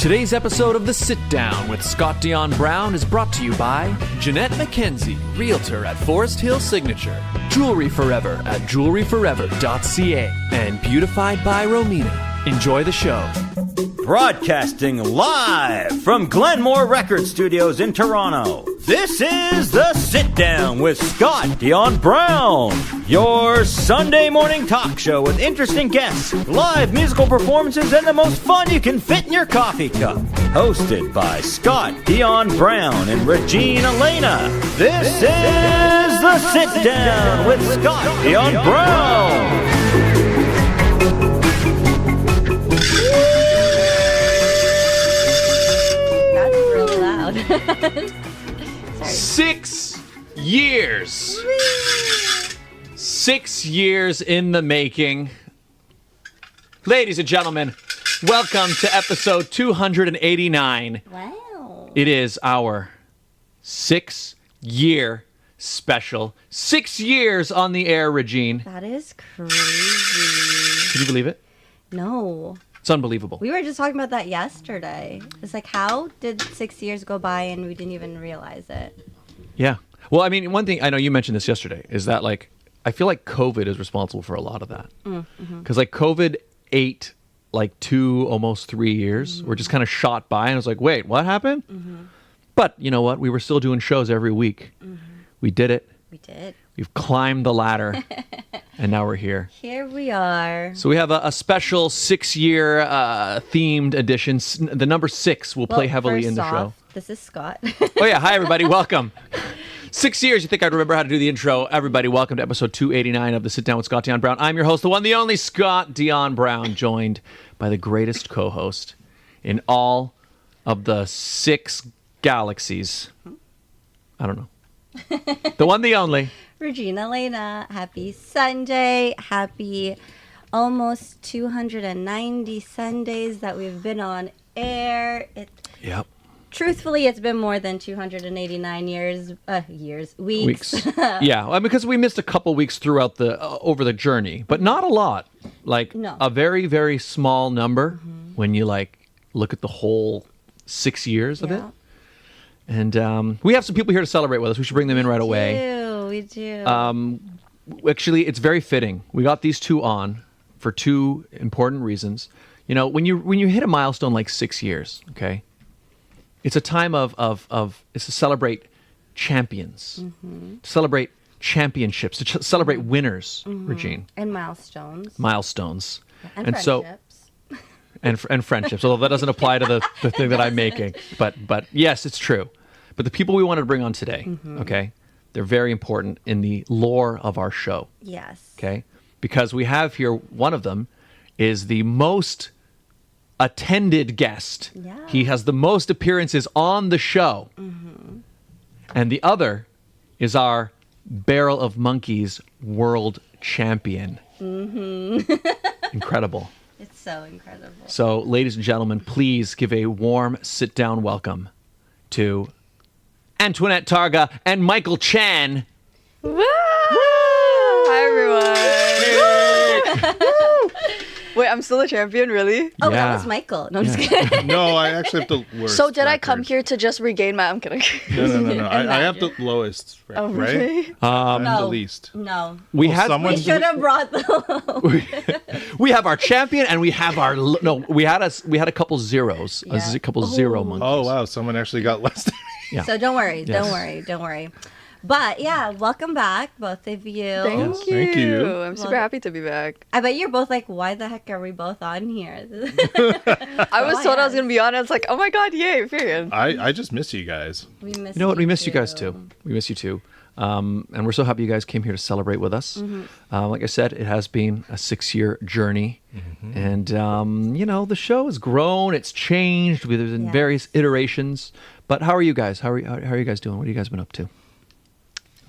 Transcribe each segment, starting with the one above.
Today's episode of The Sit Down with Scott Dion Brown is brought to you by Jeanette McKenzie, Realtor at Forest Hill Signature, Jewelry Forever at jewelryforever.ca, and Beautified by Romina. Enjoy the show. Broadcasting live from Glenmore Record Studios in Toronto, this is The Sit Down with Scott Dion Brown, your Sunday morning talk show with interesting guests, live musical performances, and the most fun you can fit in your coffee cup. Hosted by Scott Dion Brown and Regine Alaina, this is The Sit Down with Scott Dion Brown. That's really loud. 6 years. 6 years in the making. Ladies and gentlemen, welcome to episode 289. Wow. It is our 6-year special. 6 years on the air, Regine. That is crazy. Can you believe it? No. It's unbelievable. We were just talking about that yesterday. It's like, how did 6 years go by and we didn't even realize it? Yeah. Well, I mean, one thing, I know you mentioned this yesterday, is that like, I feel like COVID is responsible for a lot of that. Because like COVID ate like 2, almost 3 years. We're just kind of shot by and I was like, wait, what happened? But you know what? We were still doing shows every week. We did it. We did. We've climbed the ladder. And now we're here. Here we are. So we have a special 6-year themed edition. The number 6 will play heavily in the show. This is Scott. Oh yeah, hi everybody, welcome. 6 years, you think I'd remember how to do the intro. Everybody, welcome to episode 289 of The Sit Down with Scott Dion Brown. I'm your host, the one, the only Scott Dion Brown, joined by the greatest co-host in all of the 6 galaxies. I don't know. The one, the only. Regine Alaina. Happy Sunday. Happy almost 290 Sundays that we've been on air. Yep. Truthfully, it's been more than 289 weeks. Yeah, well, because we missed a couple weeks throughout the over the journey, but not a lot. Like a very, very small number when you like look at the whole 6 years of it. And we have some people here to celebrate with us. We should bring them in right away. We do. Actually, it's very fitting. We got these two on for 2 important reasons. You know, when you hit a milestone like 6 years, okay, it's a time of it's to celebrate champions, to celebrate championships, to celebrate winners, Regine. And milestones. Milestones. And friendships. So, and friendships, although that doesn't apply to the thing that I'm making. But yes, it's true. But the people we wanted to bring on today, okay, they're very important in the lore of our show. Yes. Okay? Because we have here, one of them is the most attended guest. Yeah. He has the most appearances on the show. And the other is our Barrel of Monkeys world champion. Incredible. It's so incredible. So, ladies and gentlemen, please give a warm sit-down welcome to Antoinette, Targa, and Michael Chan. Woo! Hi, everyone. Wait, I'm still a champion, really? Oh, Yeah. that was Michael. No, I'm just kidding. No, I actually have the worst. So did I come record. here to just regain my... I'm kidding. No. I have the lowest, Oh, right? really? I'm No. the least. No. We Oh, had someone- We should have brought the... we have our champion and we have our we had a couple zeros, Yeah. a couple zero monkeys. Oh wow, someone actually got less than me. Yeah. So don't worry. Yes. Don't worry. But yeah, welcome back, both of you. Thank you. Thank you. I'm super Well- happy to be back. I bet you're both like, why the heck are we both on here? I was told I was going to be on. I was like, oh my God, yay, period. I just miss you guys. We miss You know what? We miss you guys too. We miss you too. And we're so happy you guys came here to celebrate with us. Like I said, it has been a 6-year journey. And, you know, the show has grown. It's changed. There's been Yes. various iterations. But how are you guys? How are you guys doing? What have you guys been up to?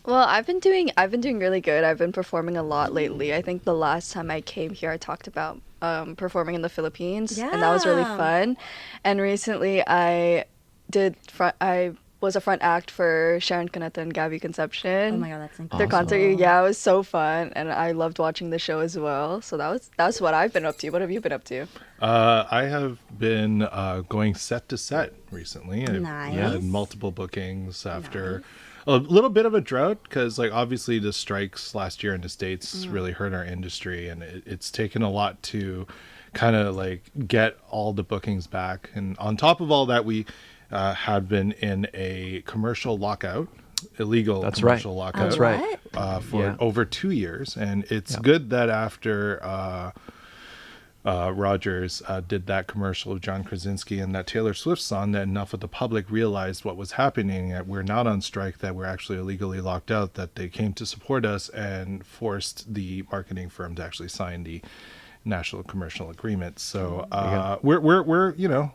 Well, I've been doing really good. I've been performing a lot lately. I think the last time I came here, I talked about performing in the Philippines, and that was really Yeah. fun. And recently, I was a front act for Sharon Cuneta and Gabby Conception. Oh my god, that's incredible. Their concert, yeah, it was so fun, and I loved watching the show as well. So that's what I've been up to. What have you been up to? I have been going set to set recently. I've Nice. had multiple bookings after a little bit of a drought because, like, obviously the strikes last year in the States really hurt our industry, and it's taken a lot to kind of like get all the bookings back. And on top of all that, we had been in a commercial lockout, illegal commercial lockout. That's right. For over 2 years, and it's good that after Rogers did that commercial of John Krasinski and that Taylor Swift song, that enough of the public realized what was happening, that we're not on strike, that we're actually illegally locked out, that they came to support us and forced the marketing firm to actually sign the national commercial agreement. So we're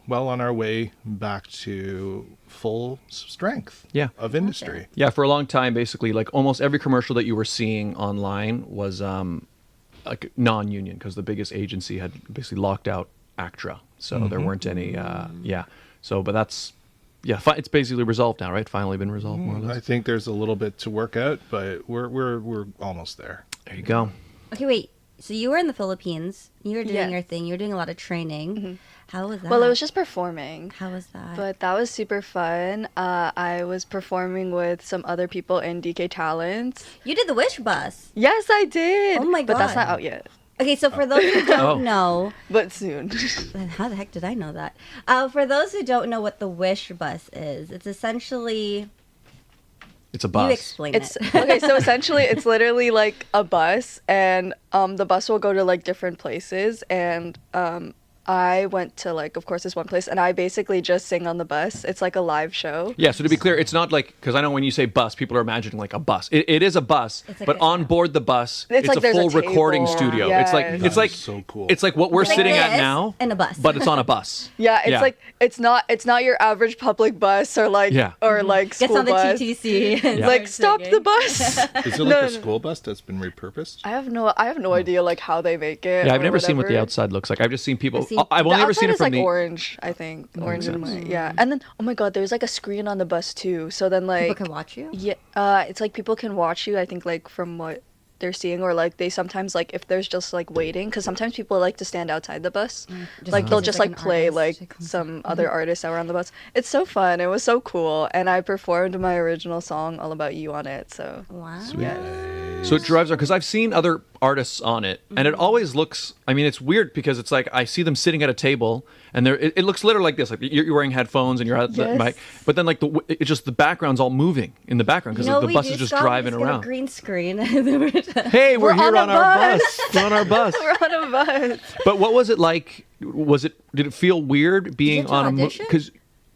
well on our way back to full strength of industry. Yeah, for a long time, basically, like almost every commercial that you were seeing online was like non-union, because the biggest agency had basically locked out ACTRA, so there weren't any. So, but that's it's basically resolved now, right? Finally been resolved, more or less. I think there's a little bit to work out, but we're almost there. There you go. Okay, wait. So you were in the Philippines. You were doing your thing. You were doing a lot of training. How was that? Well, it was just performing. How was that? But that was super fun. I was performing with some other people in DK Talents. You did the Wish Bus. Yes, I did. Oh my But that's God. not out yet. Okay, so for those who don't know, But soon. how the heck did I know that? For those who don't know what the Wish Bus is, it's essentially... It's a bus. You explain It's it. okay, so essentially it's literally like a bus, and the bus will go to like different places, and I went to, like, of course, this one place, and I basically just sing on the bus. It's like a live show. Yeah, so to be clear, it's not like, because I know when you say bus, people are imagining like a bus. It is a bus, It's like but on board the bus, it's like a there's a full recording table. studio. Yes. It's like That it's like is so cool. It's like what we're It's like sitting at this now, and a bus. but it's on a bus. Yeah, it's Yeah. like it's not your average public bus or like Gets school on the bus. TTC. And Like, starts stop singing. the bus. Is it like a school bus that's been repurposed? I have no idea like how they make it. Yeah, I've or never seen what the whatever. outside looks like. I've just seen people. seen- I've only The ever seen outside it is from like the. orange, I think. Orange and white. Yeah. And then, oh my god, there's like a screen on the bus too. So then like People can watch you? Yeah, it's like people can watch you, I think, like from what they're seeing, or like they sometimes, like, if there's just like waiting, because sometimes people like to stand outside the bus, like they'll just like an play artist like who comes some other artists that were on the bus. It's so fun. It was so cool, and I performed my original song "All About You" on it. So Wow. So it drives because I've seen other artists on it, and it always looks. I mean, it's weird because it's like I see them sitting at a table, and it looks literally like this. Like you're wearing headphones and you're at the Yes. mic, but then like it's just the background's all moving in the background because the bus is just driving around. Green screen. Hey, we're here on on a our bus. bus. We're on our bus. we're on a bus. But what was it like? Did it feel weird being have to on a audition? because?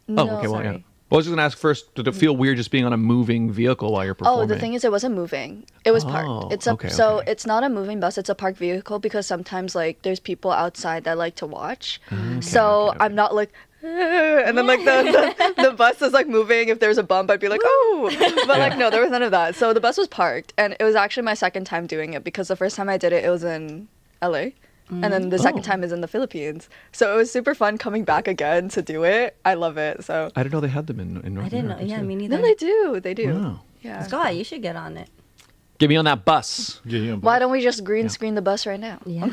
No, okay, well, yeah. sorry. Well, I was just gonna ask first. Did it feel weird just being on a moving vehicle while you're performing? Oh, the thing is, it wasn't moving. It was parked. It's okay. it's not a moving bus. It's a parked vehicle because sometimes like there's people outside that like to watch. So I'm not like, and then like the bus is like moving. If there's a bump, I'd be like, oh, but like no, there was none of that. So the bus was parked, and it was actually my second time doing it because the first time I did it, it was in LA. And then the second time is in the Philippines. So it was super fun coming back again to do it. I love it. So I didn't know they had them in North I didn't know. America, Yeah, too. me neither. no, they do. They do. Wow. Yeah. Scott, you should get on it. Get me on that bus. Why don't we just green screen the bus right now? Yeah.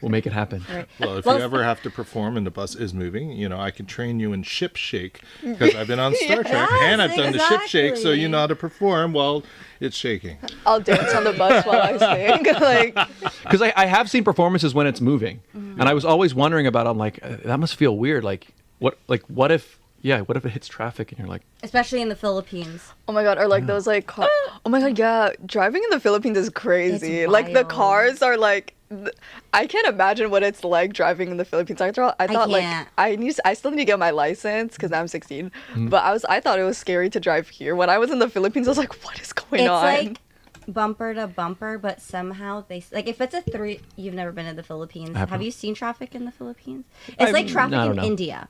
We'll make it happen. Right. Well, if Well, you ever have to perform and the bus is moving, I can train you in ship shake because I've been on Star Trek and I've done the ship shake, so you know how to perform while it's shaking. I'll dance on the bus while I sing. Like, Because I have seen performances when it's moving, and I was always wondering about. I'm like, that must feel weird. Like what if it hits traffic and you're like, Especially in the Philippines. oh my god, or like those like oh my god, yeah, driving in the Philippines is crazy. It's Like the wild. cars are like, I can't imagine what it's like driving in the Philippines. I thought like can't. I still need to get my license because I'm 16. But I thought it was scary to drive here. When I was in the Philippines, I was like, what is going It's on? like bumper to bumper, but somehow like if it's a three. You've never been to the Philippines. haven't. Have you seen traffic in the Philippines? It's like traffic I don't in know. India.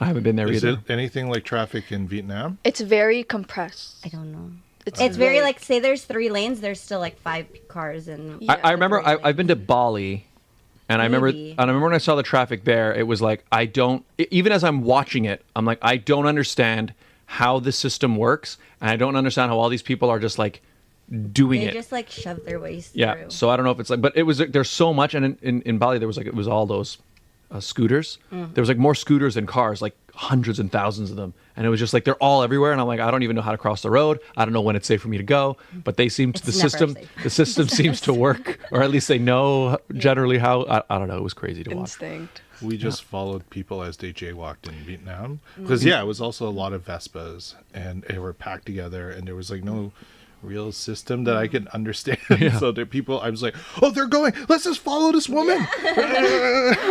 I haven't been there Is either. it anything like traffic in Vietnam? It's very compressed. I don't know. It's It's very really- like say there's 3 lanes. There's still like 5 cars and. I remember I've been to Bali, and I remember when I saw the traffic there, it was like even as I'm watching it, I'm like I don't understand how the system works, and I don't understand how all these people are just like doing They it. just like shove their ways Yeah. through. So I don't know if it's like, but it was there's so much, and in Bali there was like it was all those scooters. There was like more scooters than cars, like hundreds and thousands of them, and it was just like they're all everywhere. And I'm like, I don't even know how to cross the road. I don't know when it's safe for me to go. But they seem to, It's never safe. the system seems to work, or at least they know generally how. I don't know. It was crazy to watch. Instinct. We just followed people as they jaywalked in Vietnam. Because, it was also a lot of Vespas, and they were packed together, and there was like no real system that I could understand. So there people, I was like, oh, they're going, let's just follow this woman.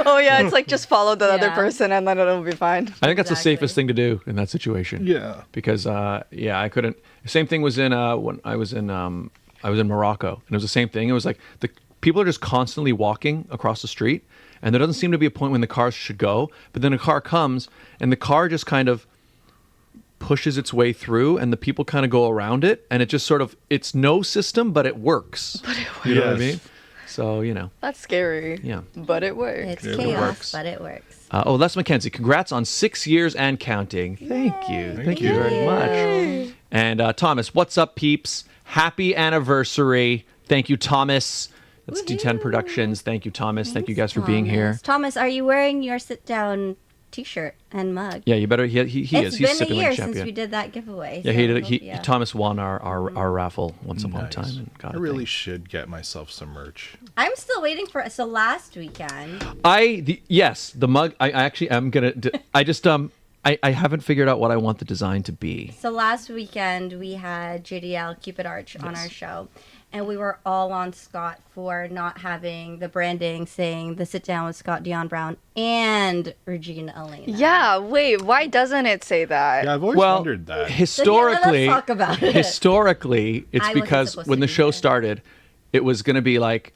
Oh yeah, it's like just follow the other Yeah. person and then it'll be fine. I think that's the Exactly. safest thing to do in that situation. Yeah. Because I couldn't. The same thing was in when I was in Morocco, and it was the same thing. It was like the people are just constantly walking across the street, and there doesn't seem to be a point when the cars should go. But then a car comes, and the car just kind of pushes its way through, and the people kind of go around it, and it just sort of it's no system, but it works. You know what I Yes. mean? So That's scary. yeah. But it works. It's It chaos, works. but it works. Les McKenzie, congrats on 6 years and counting. Thank you. Thank you very much. And Thomas, what's up, peeps? Happy anniversary. Thank you, Thomas. That's D10 Productions. Thank you, Thomas. Thank you guys for being here. Thomas, are you wearing your sit-down T-shirt and mug? Yeah, you better. He is. It's He's been a sipping year like a since champion. we did that giveaway. Yeah, so he I did. hope- yeah. Thomas won our raffle once upon a Nice. time and got I it. really should get myself some merch. I'm still waiting for. So last weekend, Yes, the mug. I actually am gonna. I just I haven't figured out what I want the design to be. So last weekend we had JDL Cupid Arch on our show, and we were all on Scott for not having the branding saying the sit down with Scott Dion Brown and Regine Alaina. Yeah, wait, why doesn't it say that? Yeah, I've always Well, wondered that. historically, let's talk about it. historically, it's I wasn't because supposed when to the be show there. started, it was going to be like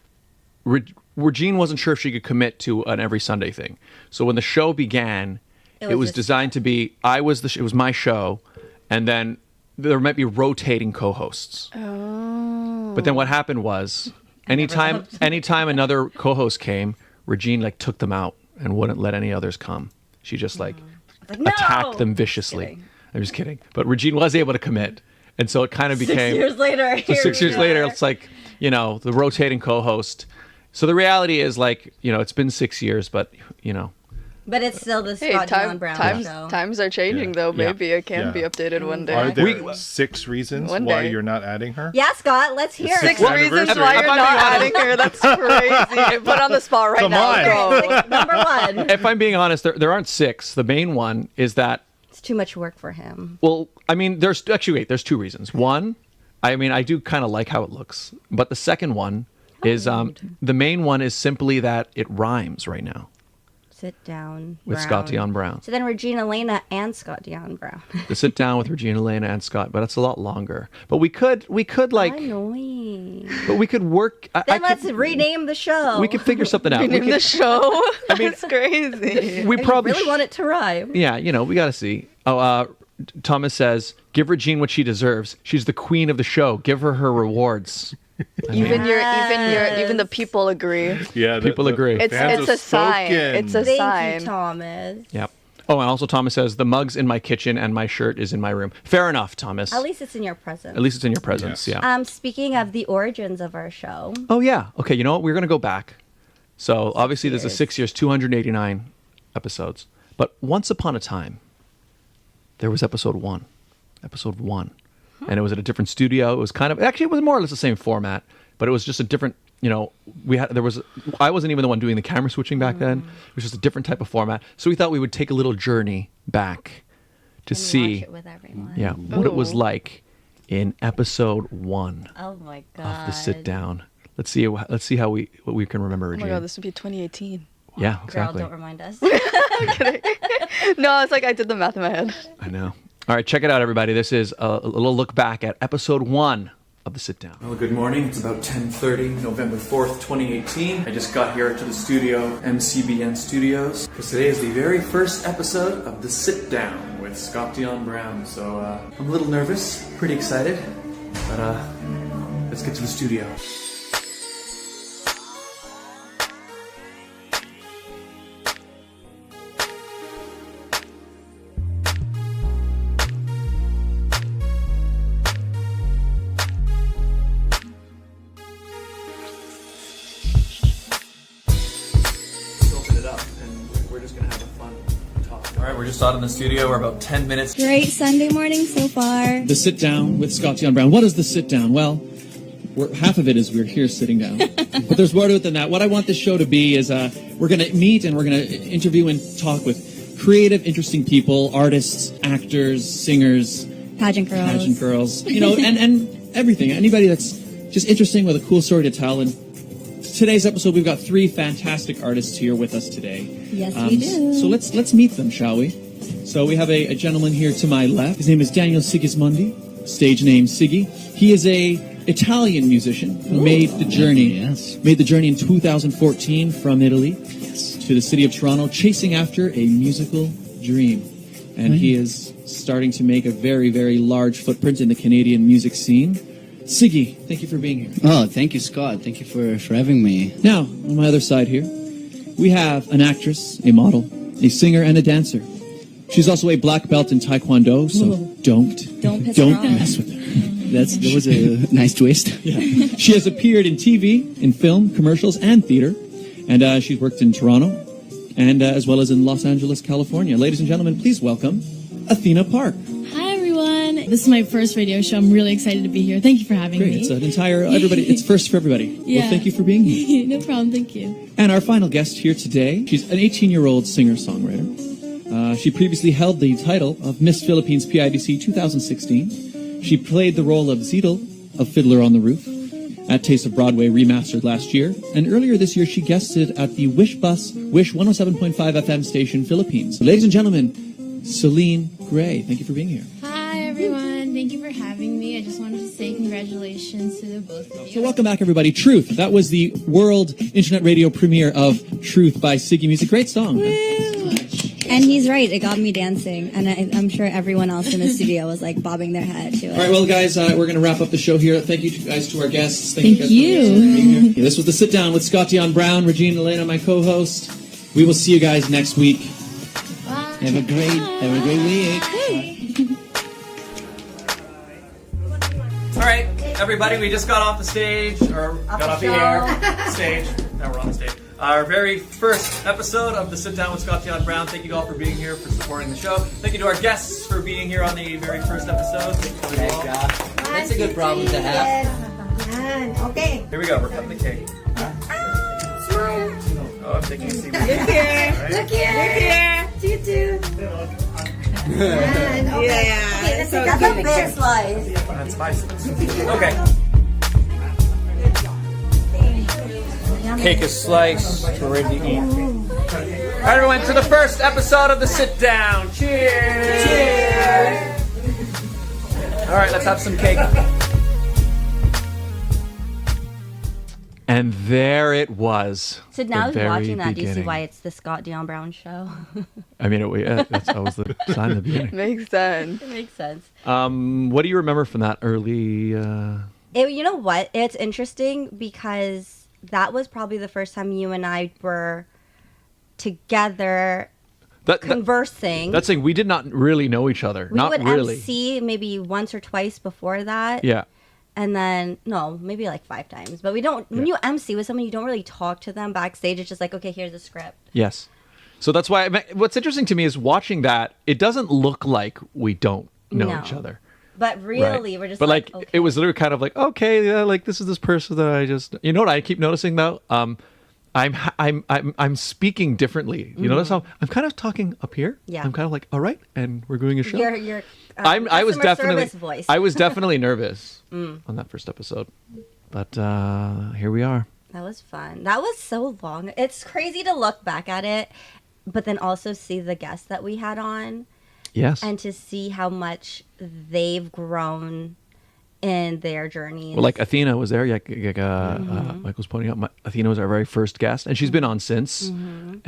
Regine wasn't sure if she could commit to an every Sunday thing. So when the show began, it was just- designed to be it was my show, and then there might be rotating co-hosts. Oh. But then what happened was anytime another co-host came, Regine like took them out and wouldn't let any others come. She just like Like, no! attacked them viciously. kidding. I'm just kidding. But Regine was able to commit. And so it kind of 6 became years later. so here 6 we years later, are. it's like, the rotating co-host. So the reality is like, it's been 6 years, but But it's still the Hey, Scott Dion Brown show. times are changing though. Yeah. Maybe it can be Yeah. updated one day. Are there We- 6 reasons One why day. you're not adding her? Yeah, Scott, let's hear Six it. What? reasons Anniversary. why If you're I'm not being adding her. That's crazy. Put on the spot right Come now. on. Go. Like, number one. if I'm being honest, there aren't 6. The main one is that, It's too much work for him. well, I mean, there's 2 reasons. One, I mean, I do kind of like how it looks. But the second one is, the main one is simply that it rhymes right now Sit down. with Scott Dion Brown. So then Regine Alaina and Scott Dion Brown. To sit down with Regina, Alaina, and Scott, but that's a lot longer. But we could like, Annoying. but we could work. Then let's rename the show. We could figure something out. We Name could, the show. I mean, It's crazy. we I probably really want it to rhyme. Yeah, we got to see. Oh, Thomas says, "Give Regine what she deserves. She's the queen of the show. Give her her rewards." Even the people agree. Yeah, People agree. It's fans a have sign. spoken. It's a Thank sign. you, Thomas. Yep. Oh, and also Thomas says the mug's in my kitchen and my shirt is in my room. Fair enough, Thomas. At least it's in your presence. At least it's in your presence. Yes. Yeah. Speaking of the origins of our show, Oh yeah. Okay. You know what? We're gonna go back. So obviously there's a years. 6 years, 289 episodes. But once upon a time, there was episode one, and it was at a different studio. It was it was more or less the same format, but it was just a different. I wasn't even the one doing the camera switching back then. It was just a different type of format. So we thought we would take a little journey back to and see, watch it with everyone. what it was Ooh. like in episode 1 Oh my god. of the sit down. Let's see what we can remember, Oh Regine. my god, this would be 2018. Yeah, Girl, exactly. don't remind us. No, it's like I did the math in my head. I know. All right, check it out, everybody. This is a little look back at episode 1 of the sit down. Well, good morning. It's about 10:30, November 4th, 2018. I just got here to the studio, MCBN Studios, because today is the very first episode of the sit down with Scott Dion Brown. So I'm a little nervous, pretty excited, but let's get to the studio. All right, we're just out in the studio. We're about 10 minutes. Great Sunday morning so far. The sit down with Scott Dion Brown. What is the sit down? Well, half of it is we're here sitting down. But there's more to it than that. What I want this show to be is we're going to meet and we're going to interview and talk with creative, interesting people, artists, actors, singers, Pageant girls. you know, and everything. Anybody that's just interesting with a cool story to tell. And today's episode, we've got 3 fantastic artists here with us today. Yes, we do. So let's meet them, shall we? So we have a gentleman here to my left. His name is Daniel Sigismondi, stage name Siggy. He is a Italian musician who made the journey. Made the journey in 2014 from Italy to the city of Toronto, chasing after a musical dream. And he is starting to make a very, very large footprint in the Canadian music scene. Siggy, thank you for being here. Oh, thank you, Scott. Thank you for having me. Now, on my other side here, we have an actress, a model, a singer, and a dancer. She's also a black belt in Taekwondo, so don't mess with her. That was a nice twist. Yeah. She has appeared in TV, in film, commercials, and theater. And she's worked in Toronto, and as well as in Los Angeles, California. Ladies and gentlemen, please welcome Athena Park. Hi, everyone. This is my first radio show. I'm really excited to be here. Thank you for having Great. me. It's an entire, everybody, it's first for everybody. Yeah. Well, thank you for being here. No problem. Thank you. And our final guest here today, she's an 18-year-old singer-songwriter. She previously held the title of Miss Philippines PIDC 2016. She played the role of Zedel of Fiddler on the Roof at Taste of Broadway Remastered last year. And earlier this year, she guested at the Wish 107.5 FM station Philippines. Ladies and gentlemen, Celine Gray, thank you for being here. Hi, everyone. Thank you for having me. I just wanted to say congratulations to the both of you. So welcome back, everybody. Truth. That was the world internet radio premiere of Truth by Siggy Music. Great song. And he's right. It got me dancing. And I'm sure everyone else in the studio was like bobbing their head to it. All right, well, guys, we're going to wrap up the show here. Thank you guys to our guests. Thank guys you. for being here. This was the Sit Down with Scott Dion Brown, Regine, Alaina, my co-host. We will see you guys next week. Bye. Have a great week. All right, everybody, we just got off the stage, or got off the air, stage. Now we're on the stage. Our very first episode of the Sit Down with Scott Dion Brown. Thank you all for being here, for supporting the show. Thank you to our guests for being here on the very first episode. Thank you all. That's a good problem to have. Okay. Here we go, we're cutting the cake. Smile. Oh, I'm taking a seat. Look here. Look here. You too. Okay. Okay, let's take out the best slice. That's my slice. Okay. Cake is sliced. We're ready to eat. All right, everyone, to the first episode of the Sit Down. Cheers! Cheers! All right, let's have some cake. And there it was. So now the very watching that, do you see beginning. why it's the Scott Dion Brown show? I mean, that's always the sign of the beginning. Makes sense. It makes sense. What do you remember from that early... You know what? It's interesting because that was probably the first time you and I were together conversing. That's saying we did not really know each other. We not would really. MC maybe once or twice before that. Yeah. And then, no, maybe like 5 times. But we don't, when you MC with someone, you don't really talk to them backstage. It's just like, okay, here's the script. Yes. So that's why, what's interesting to me is watching that, it doesn't look like we don't know each other. But really, we're just but like, it was literally kind of like, okay, yeah, like this is this person that I just, you know what I keep noticing though? I'm speaking differently. You notice how I'm kind of talking up here? Yeah. I'm kind of like, all right, and we're doing a show. You're I was definitely service voice. I was definitely nervous on that first episode. But here we are. That was fun. That was so long. It's crazy to look back at it, but then also see the guests that we had on. Yes. And to see how much they've grown in their journeys. Well, like Athena was there. Michael's pointing out. Athena was our very first guest, and she's been on since. And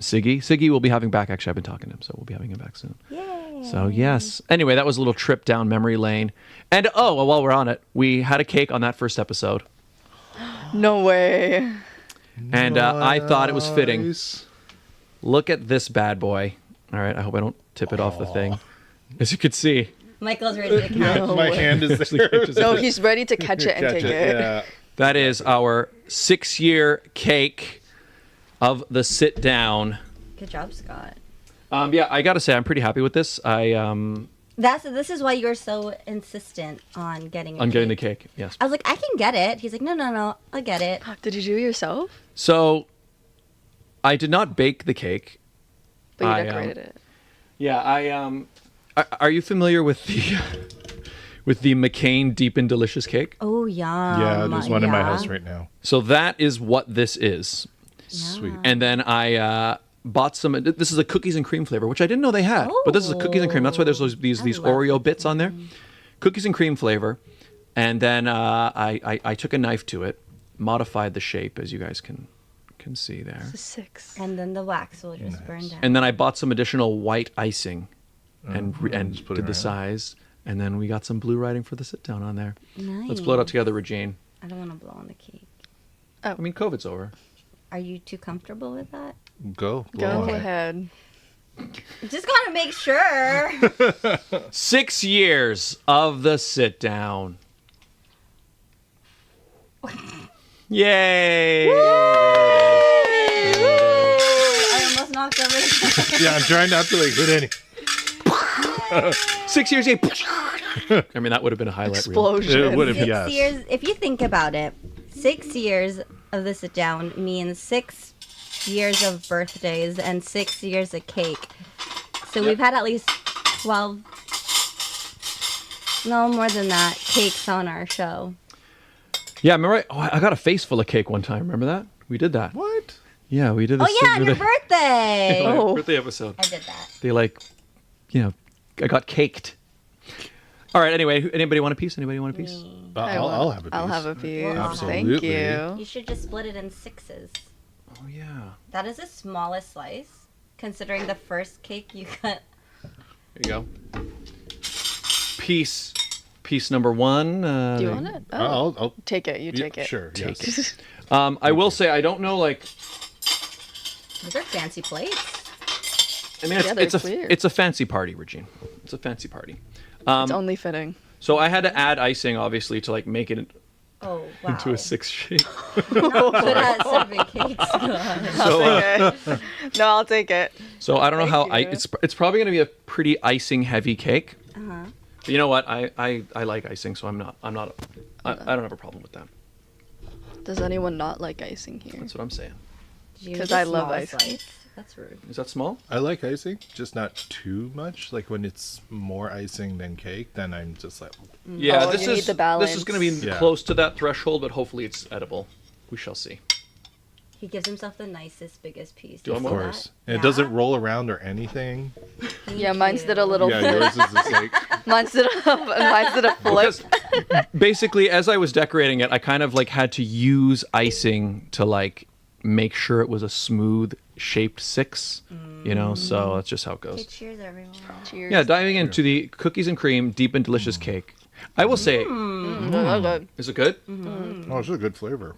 Siggy we'll be having back. Actually, I've been talking to him, so we'll be having him back soon. Yay. So yes. Anyway, that was a little trip down memory lane. And while we're on it, we had a cake on that first episode. No way. And I thought it was fitting. Look at this bad boy. All right, I hope I don't tip it off the thing. As you could see. Michael's ready to catch My hand is there. No, he's ready to catch it and take it. Yeah. That is our 6-year cake of the Sit Down Good job, Scott. Yeah, I gotta say, I'm pretty happy with this. This is why you're so insistent on getting Getting the cake. Yes. I was like, I can get it. He's like, no, I'll get it. Did you do it yourself? So, I did not bake the cake. But you decorated it. Yeah, are you familiar with the with the McCain Deep and Delicious cake? Oh, yum. Yeah, there's one in my house right now. So that is what this is. Sweet. And then I bought some. This is a cookies and cream flavor, which I didn't know they had. But this is a cookies and cream. That's why there's these Oreo bits on there. Cookies and cream flavor. And then I took a knife to it, modified the shape, as you guys can see there. This is 6. And then the wax will just burn down. And then I bought some additional white icing and just put it did the right size. And then we got some blue writing for the sit down on there. Nice. Let's blow it out together, Regine. I don't want to blow on the cake. I mean, COVID's over. Are you too comfortable with that? Go ahead. Just gotta make sure. 6 years of the sit down. Yay! I almost knocked over the Yeah, I'm trying not to hit any 6 years. I mean, that would have been a highlight reel. Explosion. It would have, 6 yes. years. If you think about it, 6 years of the sit down means 6 years of birthdays and 6 years of cake. So we've had at least 12, no more than that, cakes on our show. Yeah, remember? I got a face full of cake one time. Remember that? We did that. What? Yeah, we did. Oh yeah, on your birthday. birthday episode. I did that. They I got caked. All right. Anyway, anybody want a piece? Anybody want a piece? I'll have a piece. I'll have a piece. Absolutely. Thank you. You should just split it in 6s. Oh yeah. That is the smallest slice, considering the first cake you got. There you go. Piece number 1. Do you want it? Oh. I'll Take it. You take it. Sure. Take yes. it. I will say I don't know Those are fancy plates. I mean, it's a fancy party, Regine. It's a fancy party. It's only fitting. So I had to add icing, obviously, to make it Oh wow. into a 6 shape. Not good at serving cakes. No, I'll take it. So I don't know how Thank you. it's probably going to be a pretty icing heavy cake. Uh-huh. But you know what? I like icing, so I don't have a problem with that. Does anyone not like icing here? That's what I'm saying. 'Cause I love icing. That's rude. Is that small? I like icing, just not too much. Like when it's more icing than cake, then I'm just like, Yeah, Oh, this you need is the balance. this is going to be Yeah. close to that threshold, but hopefully it's edible. We shall see. He gives himself the nicest, biggest piece. Do you of want more? course. And it doesn't roll around or anything. Yeah, mine's did a little. Yeah, yours is the same. Mine's did a flip. Because basically, as I was decorating it, I kind of had to use icing to make sure it was a smooth shaped 6. So that's just how it Okay, goes. cheers, everyone. Cheers. Yeah, diving into the cookies and cream deep and delicious cake. I will say, is it good? Oh, it's a good flavor.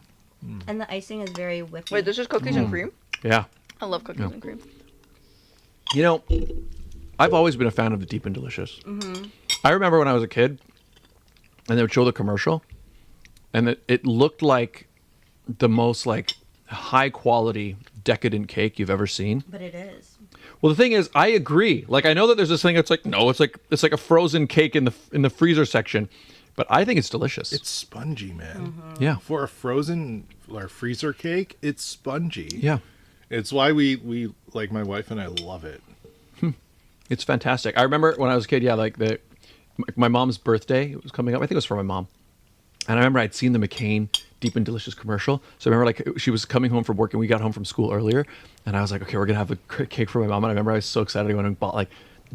And the icing is very whippy. Wait, this is cookies and cream? Yeah. I love cookies and cream. I've always been a fan of the deep and delicious. I remember when I was a kid, and they would show the commercial, and it looked like the most high quality decadent cake you've ever seen. But it is. Well, the thing is, I agree. I know that there's this thing that's it's like a frozen cake in the freezer section, but I think it's delicious. It's spongy, man. Yeah. For a frozen or freezer cake, it's spongy. Yeah. It's why we like my wife and I love it. It's fantastic. I remember when I was a kid, my mom's birthday was coming up. I think it was for my mom. And I remember I'd seen the McCain Deep and Delicious commercial. So I remember she was coming home from work and we got home from school earlier. And I was like, okay, we're going to have a cake for my mom. And I remember I was so excited. I went and bought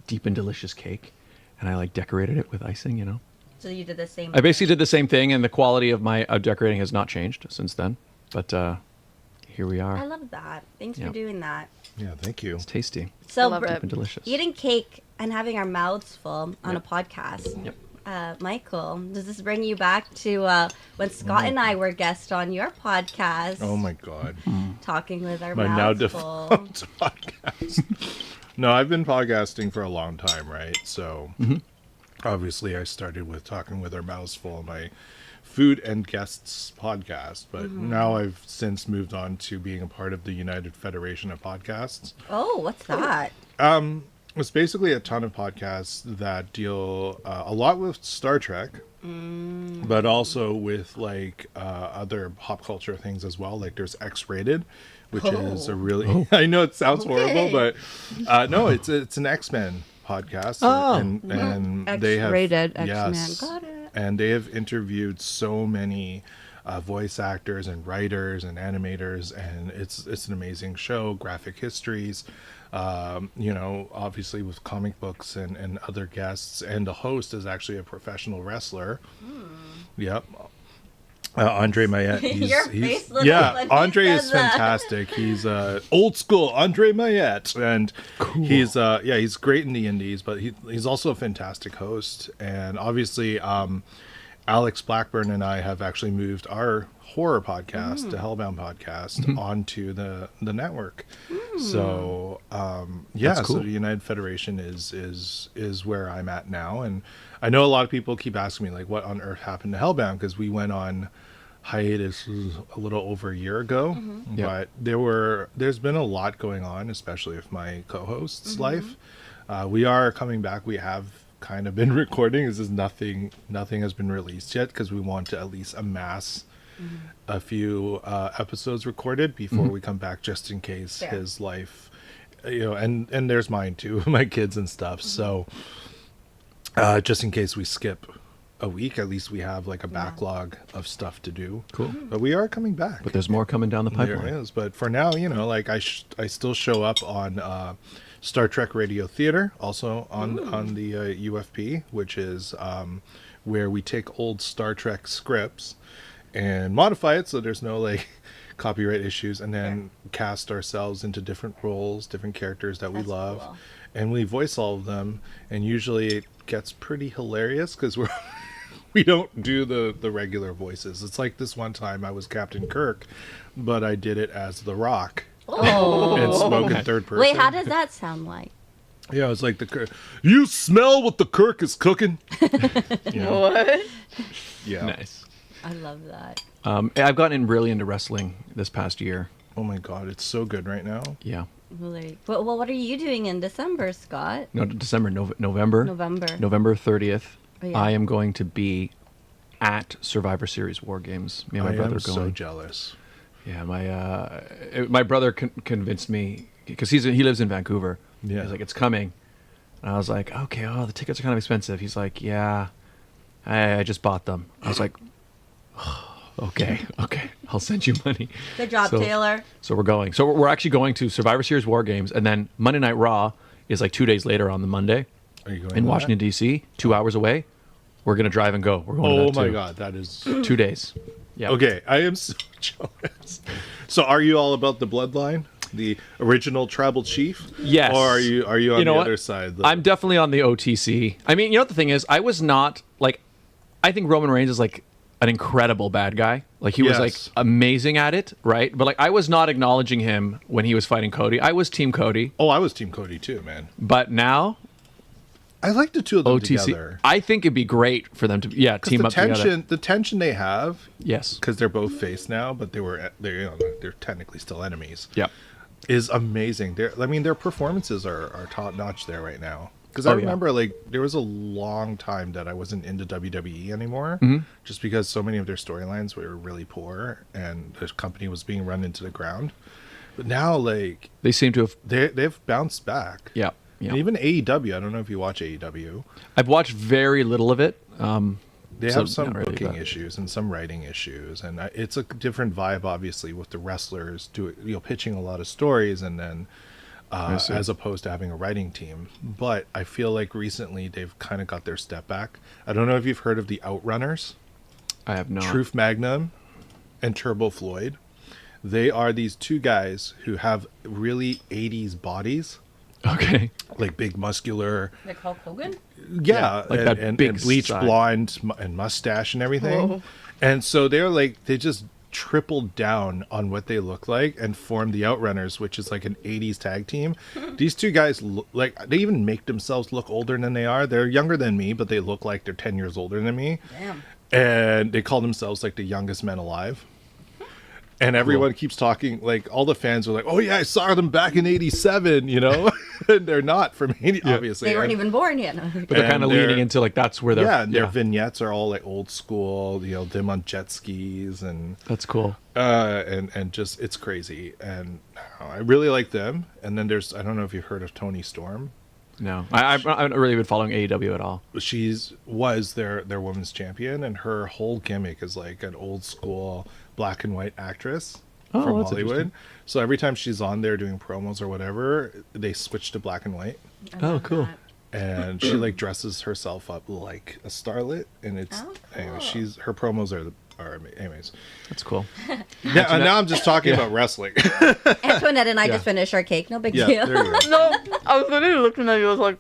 Deep and Delicious cake. And I decorated it with icing, So you did the same I basically did the same thing. And the quality of my decorating has not changed since then. But here we are. I love that. Thanks for doing that. Yeah, thank you. It's tasty. So love it. Deep and delicious. eating cake and having our mouths full on a podcast. Yep. Michael, does this bring you back to when Scott and I were guests on your podcast? Oh my God. Talking with our My now mouths full. defunct podcast. No, I've been podcasting for a long time, right? So obviously I started with talking with our mouths full. My Food and Guests podcast, but now I've since moved on to being a part of the United Federation of Podcasts. Oh, what's that? It's basically a ton of podcasts that deal a lot with Star Trek, but also with like other pop culture things as well. Like there's X-Rated, which is a really I know it sounds horrible, but no, it's an X-Men podcast, and they have X-rated X-Men. yes, Got it. and they have interviewed so many voice actors and writers and animators, and it's an amazing show. Graphic histories, obviously with comic books and other guests, and the host is actually a professional wrestler. Yep. Andre Mayette. Your face looks yeah, like Andre he is says that. fantastic. He's old school Andre Mayette, and he's he's great in the indies, but he's also a fantastic host. And obviously, Alex Blackburn and I have actually moved our horror podcast, the Hellbound podcast, onto the network. So That's cool. so the United Federation is where I'm at now, and I know a lot of people keep asking me like, what on earth happened to Hellbound, because we went on hiatus a little over a year ago, but there's been a lot going on, especially with my co-host's life. We are coming back. We have kind of been recording. This is nothing has been released yet, because we want to at least amass a few episodes recorded before we come back, just in case his life, and there's mine too, my kids and stuff. So just in case we skip a week, at least we have like a backlog of stuff to do. Cool. But we are coming back. But there's more coming down the pipeline. There is. But for now, like I still show up on Star Trek Radio Theater, also on the UFP, which is where we take old Star Trek scripts and modify it so there's no like copyright issues, and then cast ourselves into different roles, different characters that we love. Cool. And we voice all of them, and usually it gets pretty hilarious because we don't do the regular voices. It's like this one time I was Captain Kirk, but I did it as The Rock. And spoke in third person. Wait, how does that sound like? Yeah, it's like you smell what the Kirk is cooking. What? Yeah. Nice. I love that. I've gotten really into wrestling this past year. Oh my God, it's so good right now. Yeah. Well, what are you doing in December, Scott? No, December, November. November 30th. Oh, yeah. I am going to be at Survivor Series War Games. Me and my brother am going. so jealous. Yeah, my brother convinced me, because he lives in Vancouver. Yeah. He's like, it's coming. And I was like, okay, the tickets are kind of expensive. He's like, yeah, I just bought them. I was like, okay, I'll send you money. Good job, Taylor. So we're going. So we're actually going to Survivor Series War Games, and then Monday Night Raw is like 2 days later on the Monday. Are you going in to Washington, D.C., 2 hours away? We're going to drive and go. We're going Oh to that my too. God, that is 2 days. Yeah. Okay, I am so jealous. So are you all about the bloodline? The original tribal chief? Yes. Or are you on the what? other side? I'm definitely on the OTC. I mean, what the thing is, I was not like, I think Roman Reigns is like an incredible bad guy. Like he was like amazing at it, right? But like I was not acknowledging him when he was fighting Cody. I was Team Cody. Oh, I was Team Cody too, man. But now I like the two of them OTC. together. I think it'd be great for them to team up together. The tension they have, yes, because they're both face now, but they're technically still enemies. Yep, is amazing. Their performances are top notch there right now. Because I remember like there was a long time that I wasn't into WWE anymore, just because so many of their storylines were really poor and the company was being run into the ground. But now like they seem to have they've bounced back. Yeah. Yeah. And even AEW, I don't know if you watch AEW. I've watched very little of it. They have some booking issues and some writing issues, and it's a different vibe, obviously, with the wrestlers pitching a lot of stories, and then as opposed to having a writing team. But I feel like recently they've kind of got their step back. I don't know if you've heard of the Outrunners. I have not. Truth Magnum and Turbo Floyd. They are these two guys who have really 80s bodies. Okay. Like big muscular. Like Hulk Hogan? Yeah. Like and bleached side. blonde and mustache and everything. Whoa. And so they just tripled down on what they look like and formed the Outrunners, which is like an 80s tag team. These two guys, they even make themselves look older than they are. They're younger than me, but they look like they're 10 years older than me. Damn. and they call themselves like the youngest men alive. And everyone keeps talking, like all the fans are like, "Oh yeah, I saw them back in '87," you know, and they're not from '80, obviously. They weren't even born yet. No. But they're kind of leaning into like that's where they're and their vignettes are all like old school, you know, them on jet skis, and that's cool. And just it's crazy, and I really like them. And then I don't know if you've heard of Toni Storm. No, I haven't really been following AEW at all. Was their women's champion, and her whole gimmick is like an old school black and white actress from Hollywood. So every time she's on there doing promos or whatever, they switch to black and white. Oh, cool. And she like dresses herself up like a starlet, and it's anyway. Her promos are anyways. That's cool. Yeah, and now I'm just talking about wrestling. Antoinette and I just finished our cake. No big deal. There you go. No, I was literally looking at you. I was like,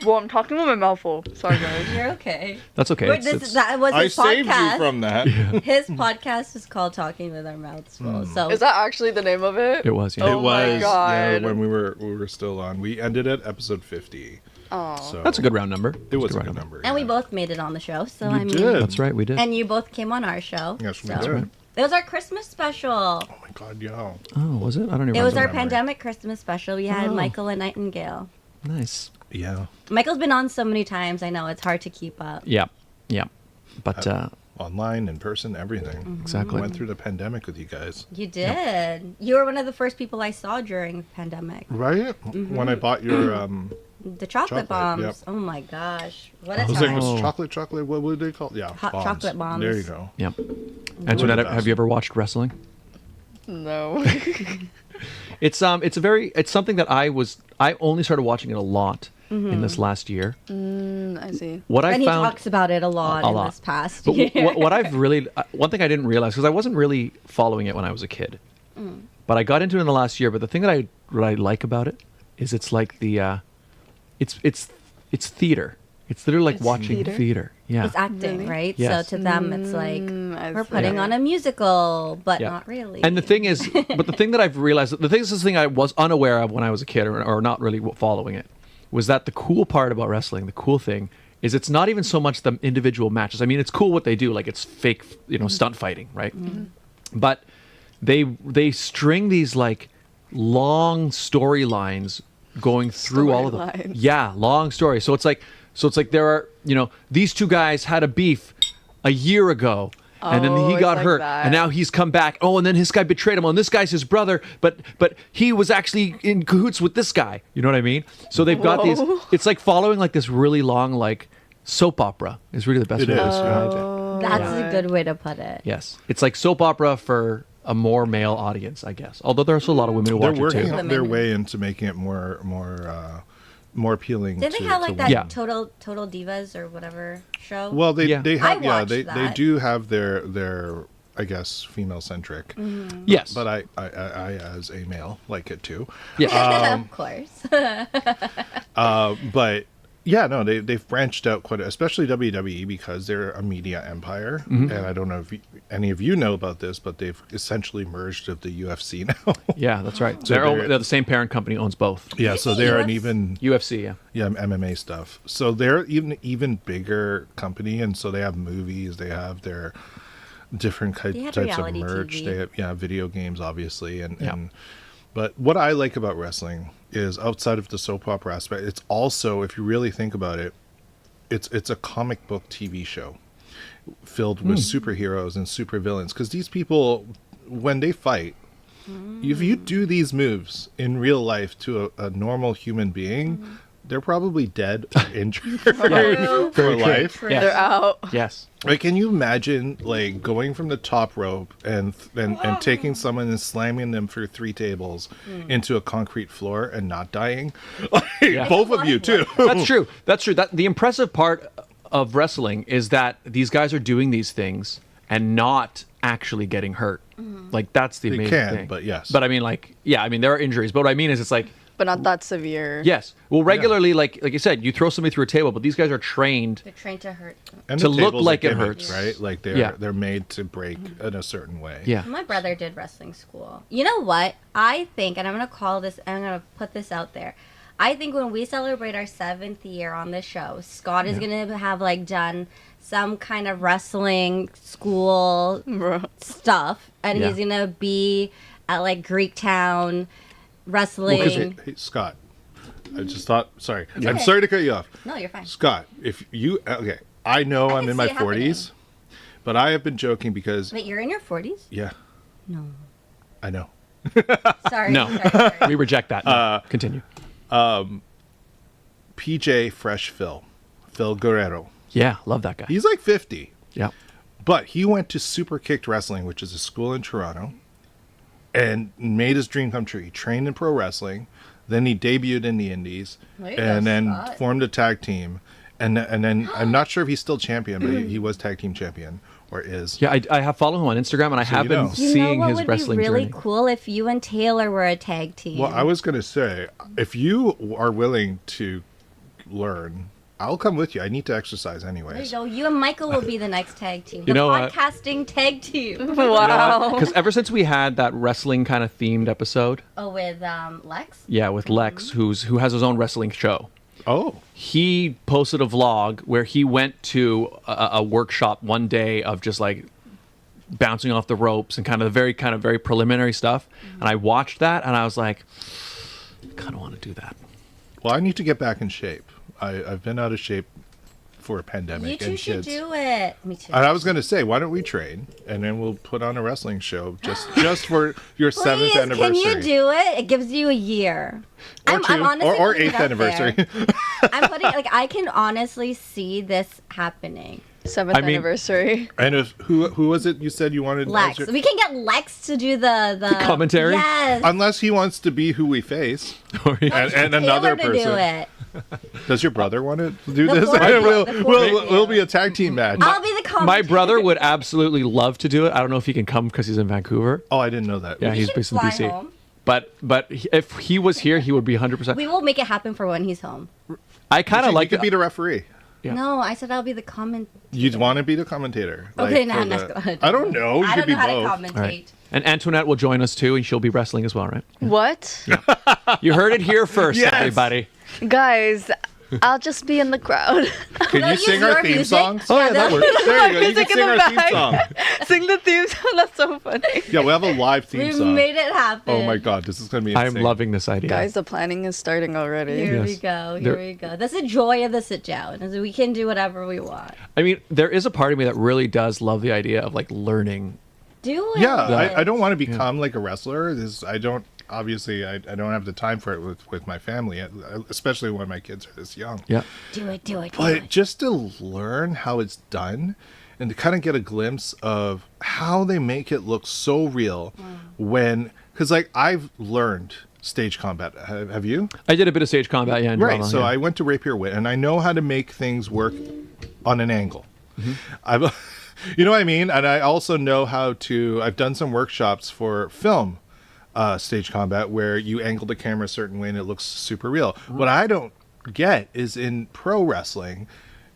well, I'm talking with my mouth full. Sorry, guys. You're okay. That's okay. Wait, that was his I saved podcast. you from that. His podcast is called Talking with Our Mouths Full. So Is that actually the name of it? It was. Yeah. Oh my God. Yeah, when we were still on. We ended at episode 50. Oh. So That's a good round number. it was a good number. and we both made it on the show. So I mean, did. That's right. We did. and you both came on our show. Yes, we so. did. It was our Christmas special. Oh my God, yeah. Oh, was it? I don't even. It was our remember. pandemic Christmas special. We had Oh. Michael and Nightingale. Nice. Yeah. Michael's been on so many times. I know it's hard to keep up. Yeah. Yeah. But Online, in person, everything. exactly. Went through the pandemic with you guys. You did. You were one of the first people I saw during the pandemic. Right? When I bought your The chocolate bombs. yep. Oh my gosh. What a I was like, time. was chocolate? What would they call? Yeah, Hot chocolate bombs. There you go. Yep. One Antoinette, of the have you ever watched wrestling? No. It's something that I only started watching it a lot in this last year. I see. What I And he found talks about it a lot in this past But year. what I've really one thing I didn't realize, because I wasn't really following it when I was a kid, but I got into it in the last year. But the thing that I like about it is it's like it's theater. It's literally like watching theater. Yeah. It's acting, Really? right? Yes. So to them, it's like I we're see. putting on a musical, but Yeah. not really. And the thing is, but the thing that I've realized, this is the thing I was unaware of when I was a kid or not really following it, was that the cool part about wrestling, the cool thing, is it's not even so much the individual matches. I mean, it's cool what they do, like it's fake, stunt fighting, right? But they string these like long storylines going through all of them. Storylines. Yeah, long story. So it's like there are, these two guys had a beef a year ago. And then Oh, he it's got like hurt, that. and now he's come back. Oh, and then this guy betrayed him. Oh, and this guy's his brother, but he was actually in cahoots with this guy. You know what I mean? So they've got these. Whoa. It's like following like this really long like soap opera. Is really the best It way to is, describe Oh. it. That's a good way to put it. Yes, it's like soap opera for a more male audience, I guess. Although there's also a lot of women who They're watch it working too. their way into making it more appealing. Did they to, have like to that Yeah. Total Divas or whatever show? Well, they Yeah. they I have watched they that. do have their I guess female centric. Yes, But I as a male like it too. yeah. of course. But yeah, no, they've branched out quite, especially WWE, because they're a media empire. And I don't know if any of you know about this, but they've essentially merged with the UFC now. Yeah, that's right. So They're the same parent company owns both. Yeah, so they're an UFC? even UFC, yeah. MMA stuff. So they're even bigger company, and so they have movies, they have their different They have types of reality merch. TV. They have video games, obviously, Yeah. and but what I like about wrestling is outside of the soap opera aspect, it's also, if you really think about it, it's a comic book TV show filled with superheroes and supervillains, because these people, when they fight, if you do these moves in real life to a normal human being, they're probably dead or injured for life. Yes. They're out. Yes. Like, can you imagine like going from the top rope and taking someone and slamming them through 3 tables into a concrete floor and not dying? Like, both of you too. That's true. That's true. The impressive part of wrestling is that these guys are doing these things and not actually getting hurt. Like, that's the They amazing can, thing. but yes. But I mean, like, yeah, I mean, there are injuries. But what I mean is, it's like, But not that severe. yes. Well, regularly, like you said, you throw somebody through a table, but these guys are trained. They're trained to hurt. And to the look tables like are it gimmicks, hurts. right? Like Yeah. they're made to break in a certain way. Yeah. My brother did wrestling school. You know what? I think, and I'm going to put this out there. I think when we celebrate our 7th year on the show, Scott is going to have like done some kind of wrestling school stuff, and he's going to be at like Greektown wrestling. Hey, Scott, I just thought, sorry. I'm sorry to cut you off. No, you're fine. Scott, if you, I know I'm in my 40s, but I have been joking because. Wait, you're in your 40s? Yeah. No. I know. Sorry. No. Sorry. We reject that. No. Continue. PJ Fresh Phil Guerrero. Yeah, love that guy. He's like 50. Yeah. But he went to Super Kicked Wrestling, which is a school in Toronto, and made his dream come true. He trained in pro wrestling, then he debuted in the Indies, and then formed a tag team. And then I'm not sure if he's still champion, but he was tag team champion. Or is. Yeah, I have followed him on Instagram, and I have been seeing his wrestling journey. What would be really journey. cool if you and Taylor were a tag team? Well, I was going to say, if you are willing to learn, I'll come with you. I need to exercise anyways. There you go. You and Michael will be the next tag team. You The know, podcasting tag team. Wow. Because ever since we had that wrestling kind of themed episode. Oh, with Lex? Yeah, with Lex, who has his own wrestling show. Oh. He posted a vlog where he went to a workshop one day of just like bouncing off the ropes and kind of very preliminary stuff. And I watched that and I was like, I kind of want to do that. Well, I need to get back in shape. I've been out of shape for a pandemic. You two and should kids. do it. Me too. And I was going to say, why don't we train and then we'll put on a wrestling show just for your 7th anniversary. Can you do it? It gives you a year. Or two, or 8th anniversary. I'm putting I can honestly see this happening. 7th anniversary. And who was it you said you wanted? Lex. We can get Lex to do the commentary. Yes. Unless he wants to be who we face. and another person. To do it. Does your brother want to do The this? fourth We'll be a tag team match. I'll be the commentator. My brother would absolutely love to do it. I don't know if he can come because he's in Vancouver. Oh, I didn't know that. Yeah, he's based in fly BC. home. But if he was here, he would be 100%. We will make it happen for when he's home. I kind of like to be the referee. Yeah. No, I said I'll be the commentator. You'd want to be the commentator. Okay, like, now let's go. I don't know. You I could don't be know how both. to commentate. All right. And Antoinette will join us too, and she'll be wrestling as well, right? What? You heard it here first, Yes. everybody. Guys, I'll just be in the crowd. Can you sing our theme songs? Oh, yeah, that works. There you go. You can Music in sing the our theme back. song. Sing the theme song. That's so funny. Yeah, we have a live theme We song. made it happen. Oh my god, this is going to be insane. I'm loving this idea. Guys, the planning is starting already. Here we Yes. go. There- Here we go. That's the joy of the sit down. Is we can do whatever we want. I mean, there is a part of me that really does love the idea of like learning. Do it. Yeah, I don't want to become like a wrestler. I don't have the time for it with my family, especially when my kids are this young. Yeah. Do it. But just to learn how it's done and to kind of get a glimpse of how they make it look so real because like I've learned stage combat. Have you? I did a bit of stage combat, yeah. In Right. drama, So yeah. I went to Rapier Wit and I know how to make things work on an angle. You know what I mean? And I also know I've done some workshops for film stage combat where you angle the camera a certain way and it looks super real. What I don't get is in pro wrestling,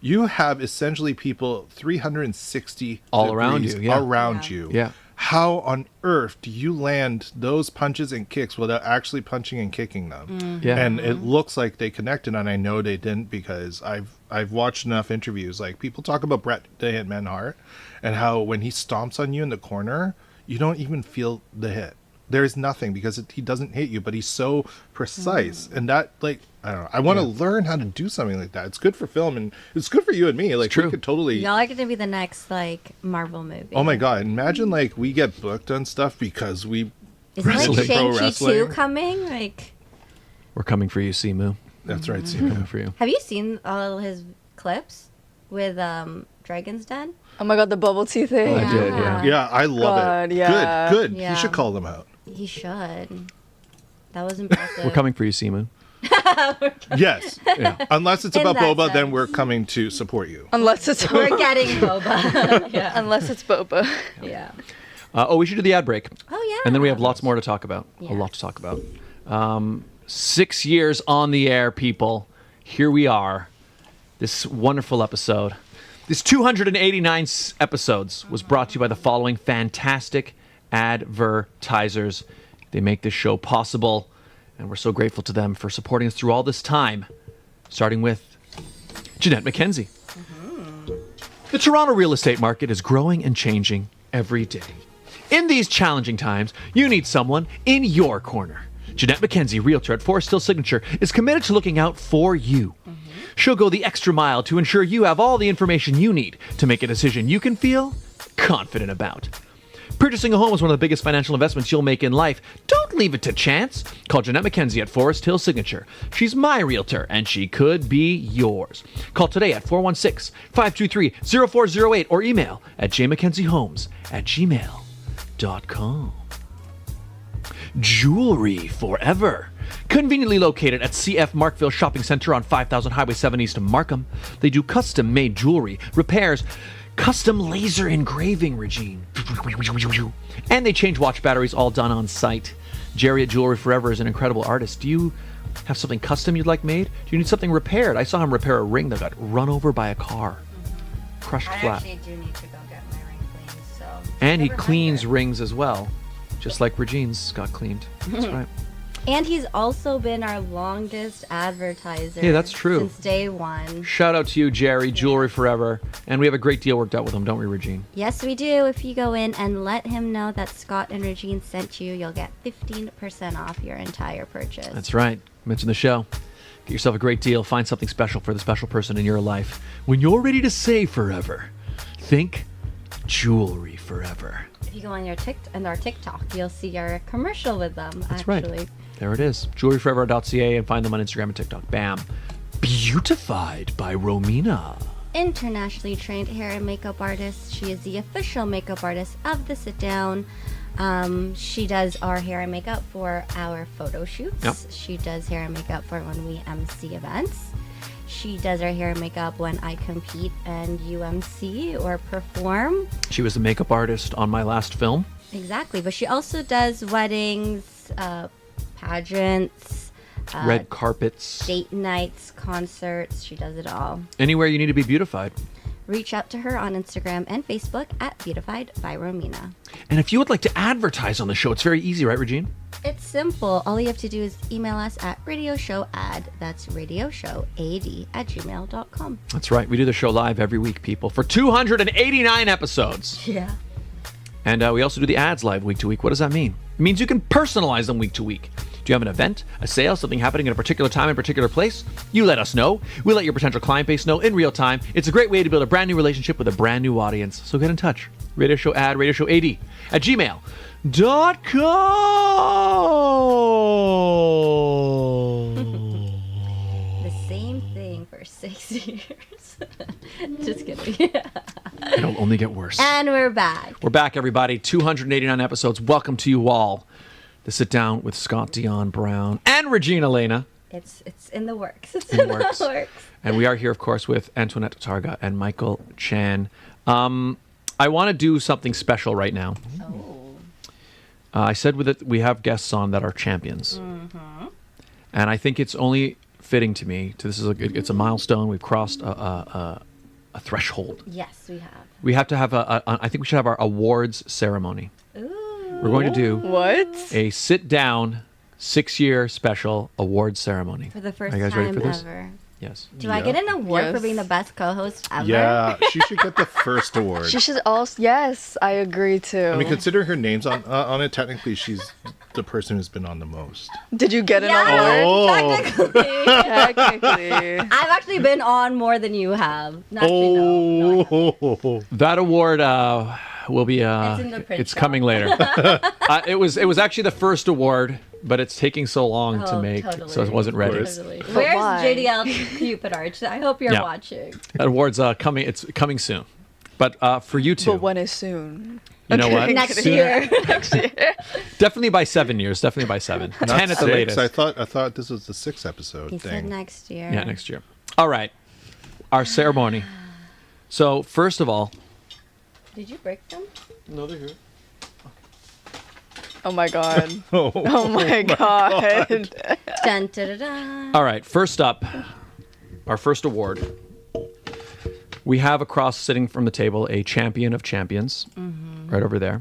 you have essentially people 360 all around degrees you. Yeah. around you. Yeah. How on earth do you land those punches and kicks without actually punching and kicking them? Yeah. And it looks like they connected, and I know they didn't because I've watched enough interviews. Like people talk about Bret the Hitman Hart and how when he stomps on you in the corner, you don't even feel the hit. There is nothing because he doesn't hit you, but he's so precise. And that, like, I don't know. I want to learn how to do something like that. It's good for film and it's good for you and me. Like, true. we could totally. Y'all are gonna be the next like Marvel movie. Oh my god! Imagine like we get booked on stuff because we. Isn't like wrestle pro Shang-Chi 2 wrestling. coming? Like, We're coming for you, Simu. That's right, We're Simu. coming for you. have you seen all his clips with Dragon's Den? Oh my god, the bubble tea thing. I did, yeah. Yeah, I love God, it. yeah. Good. Yeah. You should call them out. He should. That was impressive. We're coming for you, Simu. Yes. Yeah. Unless it's In about that Boba, then sense. we're coming to support you. Unless it's We're getting boba. yeah. Unless it's boba. Yeah. We should do the ad break. Oh yeah. And then we have lots more to talk about. A lot to talk about. 6 years on the air, people. Here we are. This wonderful episode. This 289 episodes was brought to you by the following fantastic advertisers. They make this show possible. And we're so grateful to them for supporting us through all this time, starting with Jeanette McKenzie. The Toronto real estate market is growing and changing every day. In these challenging times, you need someone in your corner. Jeanette McKenzie, Realtor at Forest Hill Signature, is committed to looking out for you. She'll go the extra mile to ensure you have all the information you need to make a decision you can feel confident about. Purchasing a home is one of the biggest financial investments you'll make in life. Don't leave it to chance. Call Jeanette McKenzie at Forest Hill Signature. She's my realtor, and she could be yours. Call today at 416-523-0408 or email at jmckenziehomes@gmail.com. Jewelry forever. Conveniently located at CF Markville Shopping Center on 5000 Highway 7 East of Markham. They do custom-made jewelry, repairs, custom laser engraving, Regine. And they change watch batteries, all done on site. Jerry at Jewelry Forever is an incredible artist. Do you have something custom you'd like made? Do you need something repaired? I saw him repair a ring that got run over by a car. Crushed I flat. actually do need to go get my ring cleaned, so. And he Never mind cleans it. rings as well, just like Regine's got cleaned. That's right. And he's also been our longest advertiser. Yeah, that's true. Since day one. Shout out to you, Jerry, Jewelry Forever. And we have a great deal worked out with him, don't we, Regine? Yes, we do. If you go in and let him know that Scott and Regine sent you, you'll get 15% off your entire purchase. That's right. Mention the show. Get yourself a great deal. Find something special for the special person in your life. When you're ready to say forever, think Jewelry Forever. If you go on our TikTok, you'll see our commercial with them. That's actually. right. There it is. Jewelryforever.ca, and find them on Instagram and TikTok. Bam. Beautified by Romina. Internationally trained hair and makeup artist. She is the official makeup artist of the Sit Down. She does our hair and makeup for our photo shoots. Yep. She does hair and makeup for when we MC events. She does our hair and makeup when I compete and UMC or perform. She was the makeup artist on my last film. Exactly, but she also does weddings, pageants, Red carpets. date nights, concerts. She does it all. Anywhere you need to be beautified. Reach out to her on Instagram and Facebook at Beautified by Romina. And if you would like to advertise on the show, it's very easy, right, Regine? It's simple. All you have to do is email us at radioshowad, that's radioshowad@gmail.com. That's right. We do the show live every week, people, for 289 episodes. Yeah. And we also do the ads live week to week. What does that mean? It means you can personalize them week to week. Do you have an event, a sale, something happening at a particular time in a particular place? You let us know. We let your potential client base know in real time. It's a great way to build a brand new relationship with a brand new audience. So get in touch. Radio Show Ad, radioshowad at gmail.com. The same thing for 6 years. Just kidding. It'll only get worse. And we're back. We're back, everybody. 289 episodes. Welcome to you all. To Sit Down with Scott Dion Brown and Regine Alaina. It's in the works. It's In the in the works. works. And we are here, of course, with Antoinette, Targa, and Michael Chan. I want to do something special right now. Oh. I said with it, we have guests on that are champions. Mm-hmm. And I think it's only fitting to me. It's a milestone. We've crossed a threshold. Yes, we have. We have to have I think we should have our awards ceremony. Ooh. We're going to do What? a sit-down 6-year special awards ceremony. For the first Are you guys ready time for this? ever. Yes. Do I get an award for being the best co-host ever? Yeah, she should get the first award. She should also. Yes, I agree too. I mean, considering her name's on it, technically she's the person who's been on the most. Did you get an Yeah, award? technically. Technically. I've actually been on more than you have. Actually, no, Oh, That award will be It's in the print it's shop. coming later. It was actually the first award, but it's taking so long to Oh, make, totally. so it wasn't ready. Totally. But Where's why? JDL Cupid Arch? I hope you're Yeah. watching. That award's coming. It's coming soon. But for you two, But when is soon? you know what? Next Sooner- year. Next year. Definitely by 7 years. Definitely by 7. 10 not at the 6. latest. I thought this was the 6th episode He said thing. next year. Yeah, next year. All right. Our ceremony. So first of all, Did you break them? no, they're here. Oh my god. Oh, Oh my god. Dun, da, da, da. All right, first up, our first award. We have across, sitting from the table, a champion of champions, right over there.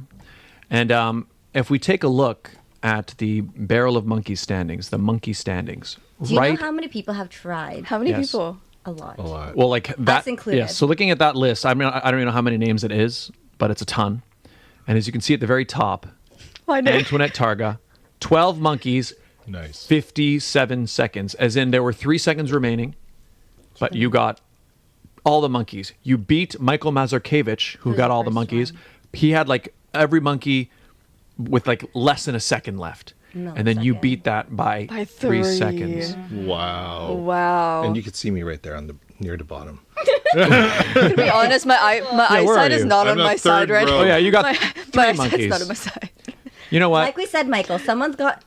And if we take a look at the Barrel of Monkey standings, the monkey standings. Do you know how many people have tried? How many people? A lot. Well, like that. Us included. Yeah. So looking at that list, I don't even know how many names it is, but it's a ton. And as you can see at the very top, Antoinette Targa, 12 monkeys, Nice. 57 seconds. As in, there were 3 seconds remaining, but you got all the monkeys. You beat Michael Mazurkiewicz, who got all the monkeys. He had like every monkey with like less than a second left. And then you beat that by 3 seconds. Wow. Wow. And you could see me right there near the bottom. To be honest, my eyesight is not on my side right now. Oh yeah, you got my three eyesight's monkeys. not on my side. You know what? Like we said, Michael,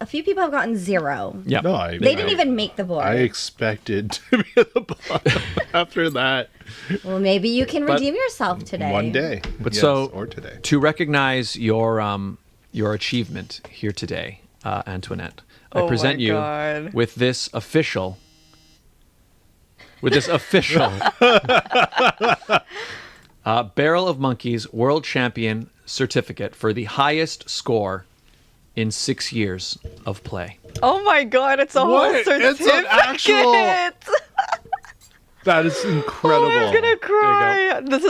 a few people have gotten 0. Yeah. No, They didn't even make the board. I expected to be at the bottom after that. Well, maybe you can redeem yourself today. One day. But yes, so or today. to recognize your achievement here today, Antoinette, I present you with this official Barrel of Monkeys World Champion certificate for the highest score in 6 years of play. Oh my god, it's a whole certificate. It's an actual... That is incredible. Oh, I'm gonna cry. This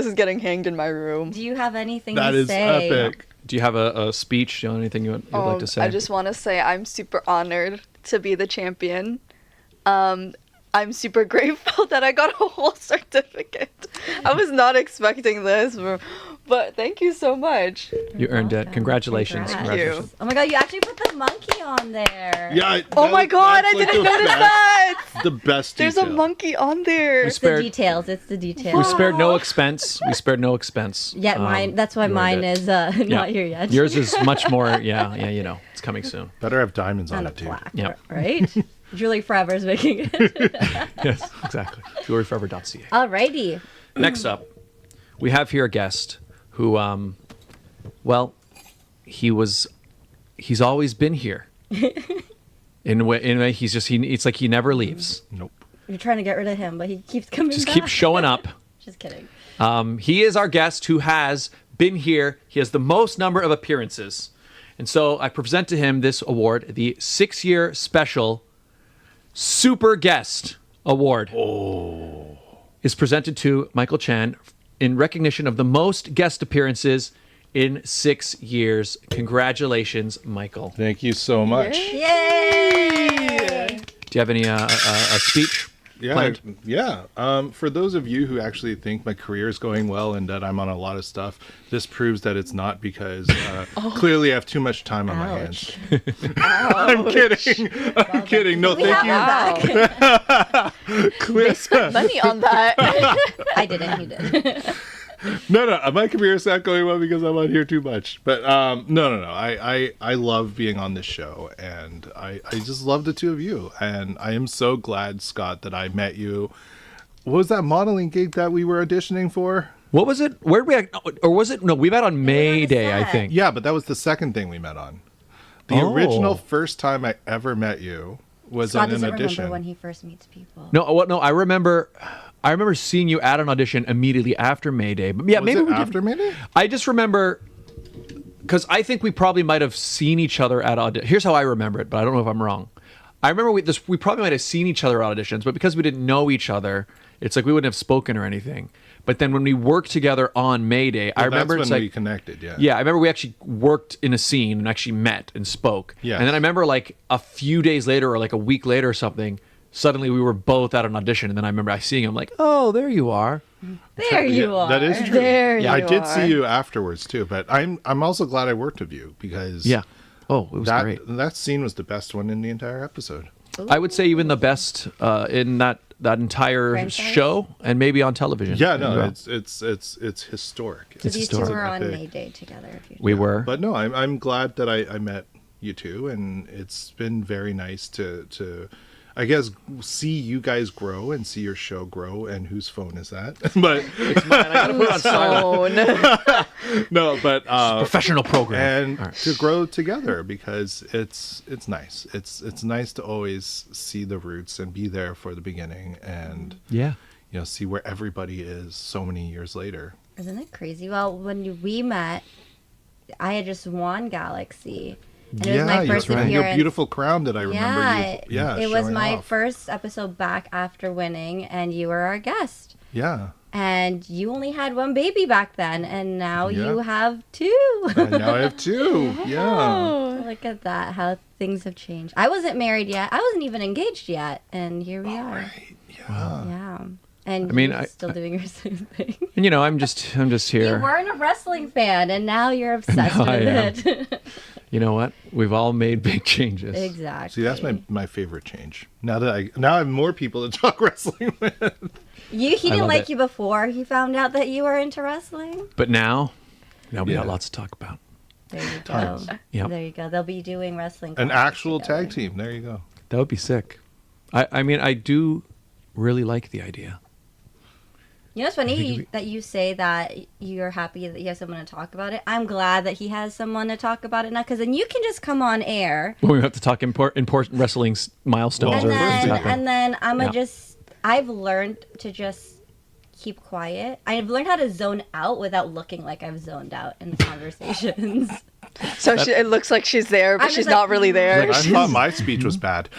is getting hanged in my room. Do you have anything That to is say? epic. Do you have a speech? Do you have anything you'd like to say? I just want to say I'm super honored to be the champion. I'm super grateful that I got a whole certificate. I was not expecting this, but thank you so much. You earned it. Congratulations. Congrats. Congratulations. Oh my god, you actually put the monkey on there. Yeah. Oh my god, I didn't notice that. The best There's detail. a monkey on there. It's the details. It's the details. We spared no expense. Yet mine. That's why mine is not here yet. Yours is much more. Yeah. You know, it's coming soon. Better have diamonds on on a it, too. plaque, Yep. right? Jewelry Forever is making it. Yes, exactly. Jewelryforever.ca. Alrighty. Next up, we have here a guest who, well, he's always been here. In a way, it's like he never leaves. Nope. You're trying to get rid of him, but he keeps coming Just back. keeps showing up. Just kidding. He is our guest who has been here. He has the most number of appearances. And so I present to him this award, the 6-year special Super Guest Award. Oh. Is presented to Michael Chan in recognition of the most guest appearances in 6 years. Congratulations, Michael. Thank you so much. Yay! Do you have any a speech planned? Yeah. For those of you who actually think my career is going well and that I'm on a lot of stuff, this proves that it's not, because clearly I have too much time on my hands. I'm kidding. I'm kidding. No, thank you. They spent money on that. I didn't. He did. No, my career is not going well because I'm on here too much. But no. I love being on this show, and I just love the two of you. And I am so glad, Scott, that I met you. What was that modeling gig that we were auditioning for? What was it? Where did we? Or was it? No, we met on May Day, I think. Yeah, but that was the second thing we met on. The original first time I ever met you was Scott on an doesn't audition. remember when he first meets people. No, I remember seeing you at an audition immediately after May Day. But yeah, Was maybe it we after May Day? I just remember because I think we probably might have seen each other at audition. Here's how I remember it, but I don't know if I'm wrong. I remember we probably might have seen each other at auditions, but because we didn't know each other, it's like we wouldn't have spoken or anything. But then when we worked together on May Day, I remember that's it's when like we connected. Yeah. Yeah, I remember we actually worked in a scene and actually met and spoke. Yes. And then I remember like a few days later or like a week later or something, suddenly we were both at an audition, and then I remember I seeing him like, oh, there you are. There you are. That is true. There I you did are. see you afterwards too, but I'm also glad I worked with you because Oh, it was great. That scene was the best one in the entire episode. I would say even the best in that entire Franchise? show and maybe on television. Yeah, no, as well. it's historic. So these two historic. were on Epic. May Day together. If you We were. But no, I'm glad that I met you two, and it's been very nice to I guess see you guys grow and see your show grow. And whose phone is that? But It's mine. I gotta put it on silent. no, but Professional program. and All right. to grow together, because it's nice. It's nice to always see the roots and be there for the beginning, and Yeah. see where everybody is so many years later. Isn't it crazy? Well, when we met, I had just won Galaxy, And it was my first your appearance. beautiful crown that I remember. It was showing my off. first episode back after winning, and you were our guest. Yeah. And you only had one baby back then, and now you have two. And now I have two. Yeah. Look at that, how things have changed. I wasn't married yet. I wasn't even engaged yet, and here we are. Right. Yeah. Yeah. And I mean, you're still doing your same thing. And I'm just here. You weren't a wrestling fan, and now you're obsessed Now with I am. it. You know what? We've all made big changes. Exactly. See, that's my favorite change. Now I have more people to talk wrestling with. He didn't love like it. you before he found out that you were into wrestling. But now we got lots to talk about. There you go. Tons. Yep. There you go. They'll be doing wrestling. An classes actual together. tag team. There you go. That would be sick. I mean, I do really like the idea. You know, it's funny that you say that you're happy that you have someone to talk about it. I'm glad that he has someone to talk about it now, because then you can just come on air. When we have to talk important wrestling milestones. And then I'm going to I've learned to just keep quiet. I've learned how to zone out without looking like I've zoned out in the conversations. So it looks like she's there, but I'm she's just not like, really there. I thought my speech was bad.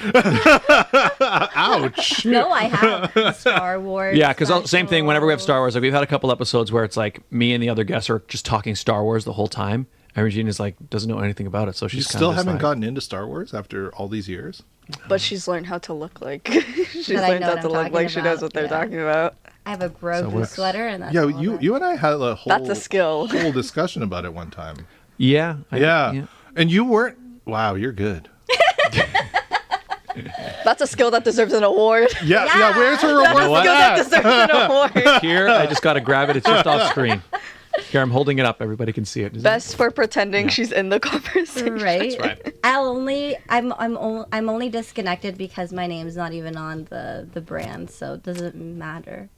Ouch. No, I have the Star Wars. Yeah, because same thing. Whenever we have Star Wars, like we've had a couple episodes where it's like me and the other guests are just talking Star Wars the whole time, and Regine is like doesn't know anything about it, so she's You still haven't gotten into Star Wars after all these years? But she's learned how to look like she's That I learned know how what to I'm look talking like she knows about, what they're yeah. talking about. I have a Grogu sweater, and that's Yeah, all you and I had a whole That's a skill. whole discussion about it one time. Yeah. Yeah. And you weren't. Wow, you're good. That's a skill that deserves an award. Yeah. Where's her award for what? that? Deserves an award. Here, I just got to grab it. It's just off screen. Here, I'm holding it up. Everybody can see it. Best for pretending she's in the conversation. Right. That's right. I'm only disconnected because my name's not even on the brand, so it doesn't matter.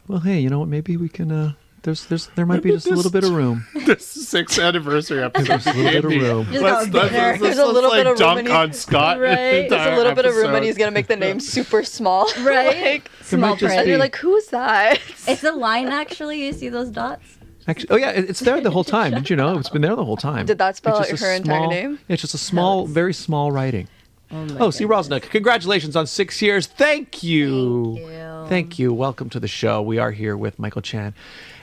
Well, hey, you know what? Maybe we can. There might be just a little bit of room. This 6th anniversary episode. Just a little bit of room. There's a little bit of room. Dunk on Scott. Right. There's a little bit of room, and he's gonna make the name super small. Right. Like, Small might just print. and you're like, who's that? It's a line, actually. You see those dots? Actually, oh yeah, it's there the whole time. Didn't you know? It's been there the whole time. Did that spell It's out just her a entire small- name? Yeah, it's just a small, very small writing. Oh, see, Rosnick, congratulations on 6 years. Thank you. Thank you. Thank you. Welcome to the show. We are here with Michael Chan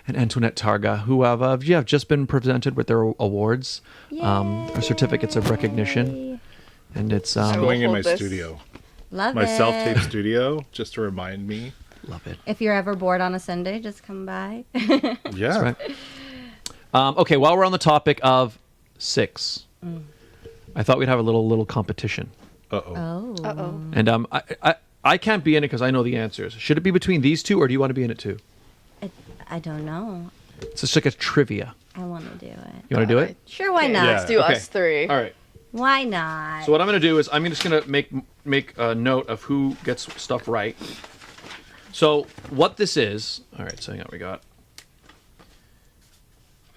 and Antoinette Targa, who have just been presented with their awards, certificates of recognition, and it's Going in my Hold this. studio. Love My it. self-tape studio, just to remind me. love it. If you're ever bored on a Sunday, just come by. Yeah. Right. Okay, while we're on the topic of 6, I thought we'd have a little competition. Uh-oh. Uh-oh. And I can't be in it because I know the answers. Should it be between these two, or do you want to be in it too? I don't know. It's just like a trivia. I want to do it. You want to do it? Sure, why not? Yeah. Let's do Okay. us three. All right. Why not? So what I'm going to do is I'm just going to make a note of who gets stuff right. So what this is, all right, so hang on, we got.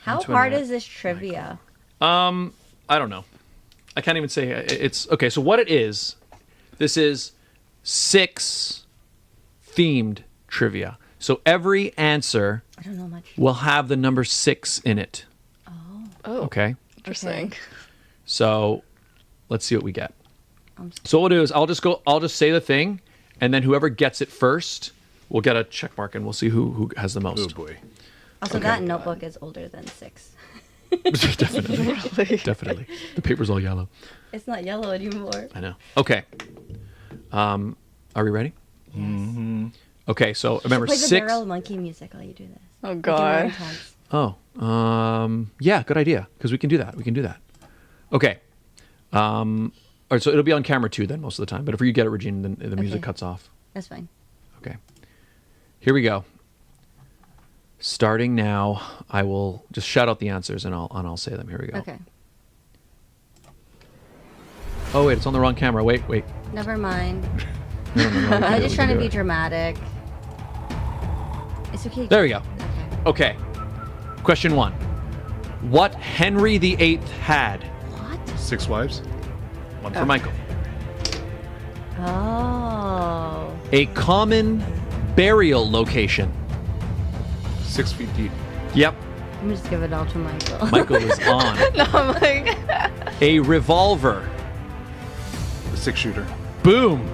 How Antoinette, hard is this trivia? I don't know. I can't even say it's okay. So what it is, this is 6 themed trivia. So every answer I don't know much. will have the number 6 in it. Oh, Okay. interesting. So let's see what we get. So what we'll do is I'll just say the thing, and then whoever gets it first will get a check mark, and we'll see who has the Oh, most. boy. Also, that notebook is older than 6. Definitely. Definitely. The paper's all yellow. It's not yellow anymore. I know. Okay. Are we ready? Mm-hmm. Okay, so remember Play the 6. barrel monkey music while you do this. Oh, Make it more God. intense. Oh, yeah, good idea. Because we can do that. Okay. All right, so it'll be on camera too then most of the time. But if you get it, Regine, then the music Okay. cuts off. That's fine. Okay. Here we go. Starting now, I will just shout out the answers and I'll say them. Here we go. Okay. Oh wait, it's on the wrong camera. Wait. Never mind. No, I'm just trying to be it. dramatic. It's okay. There we go. Okay. Okay. Question 1. What Henry VIII had? What? 6 wives? One for Michael. Oh. A common burial location. 6 feet deep. Yep. Let me just give it all to Michael. Michael is on. No, I'm like, A revolver. A 6-shooter. Boom.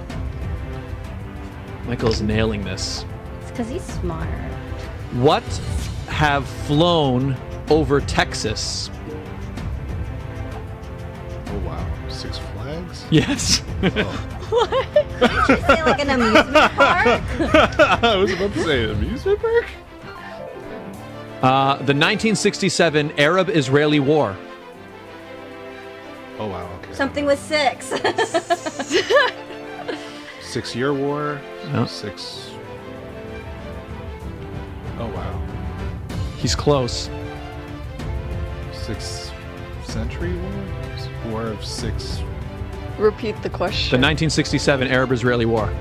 Michael's nailing this. It's because he's smart. What have flown over Texas? Oh wow, 6 Flags. Yes. Did you say like an amusement park? I was about to say amusement park. The 1967 Arab-Israeli War. Oh wow, okay. Something with 6. 6-year war. No. 6. Oh wow. He's close. 6th century war. War of 6. Repeat the The question. 1967 Arab-Israeli War.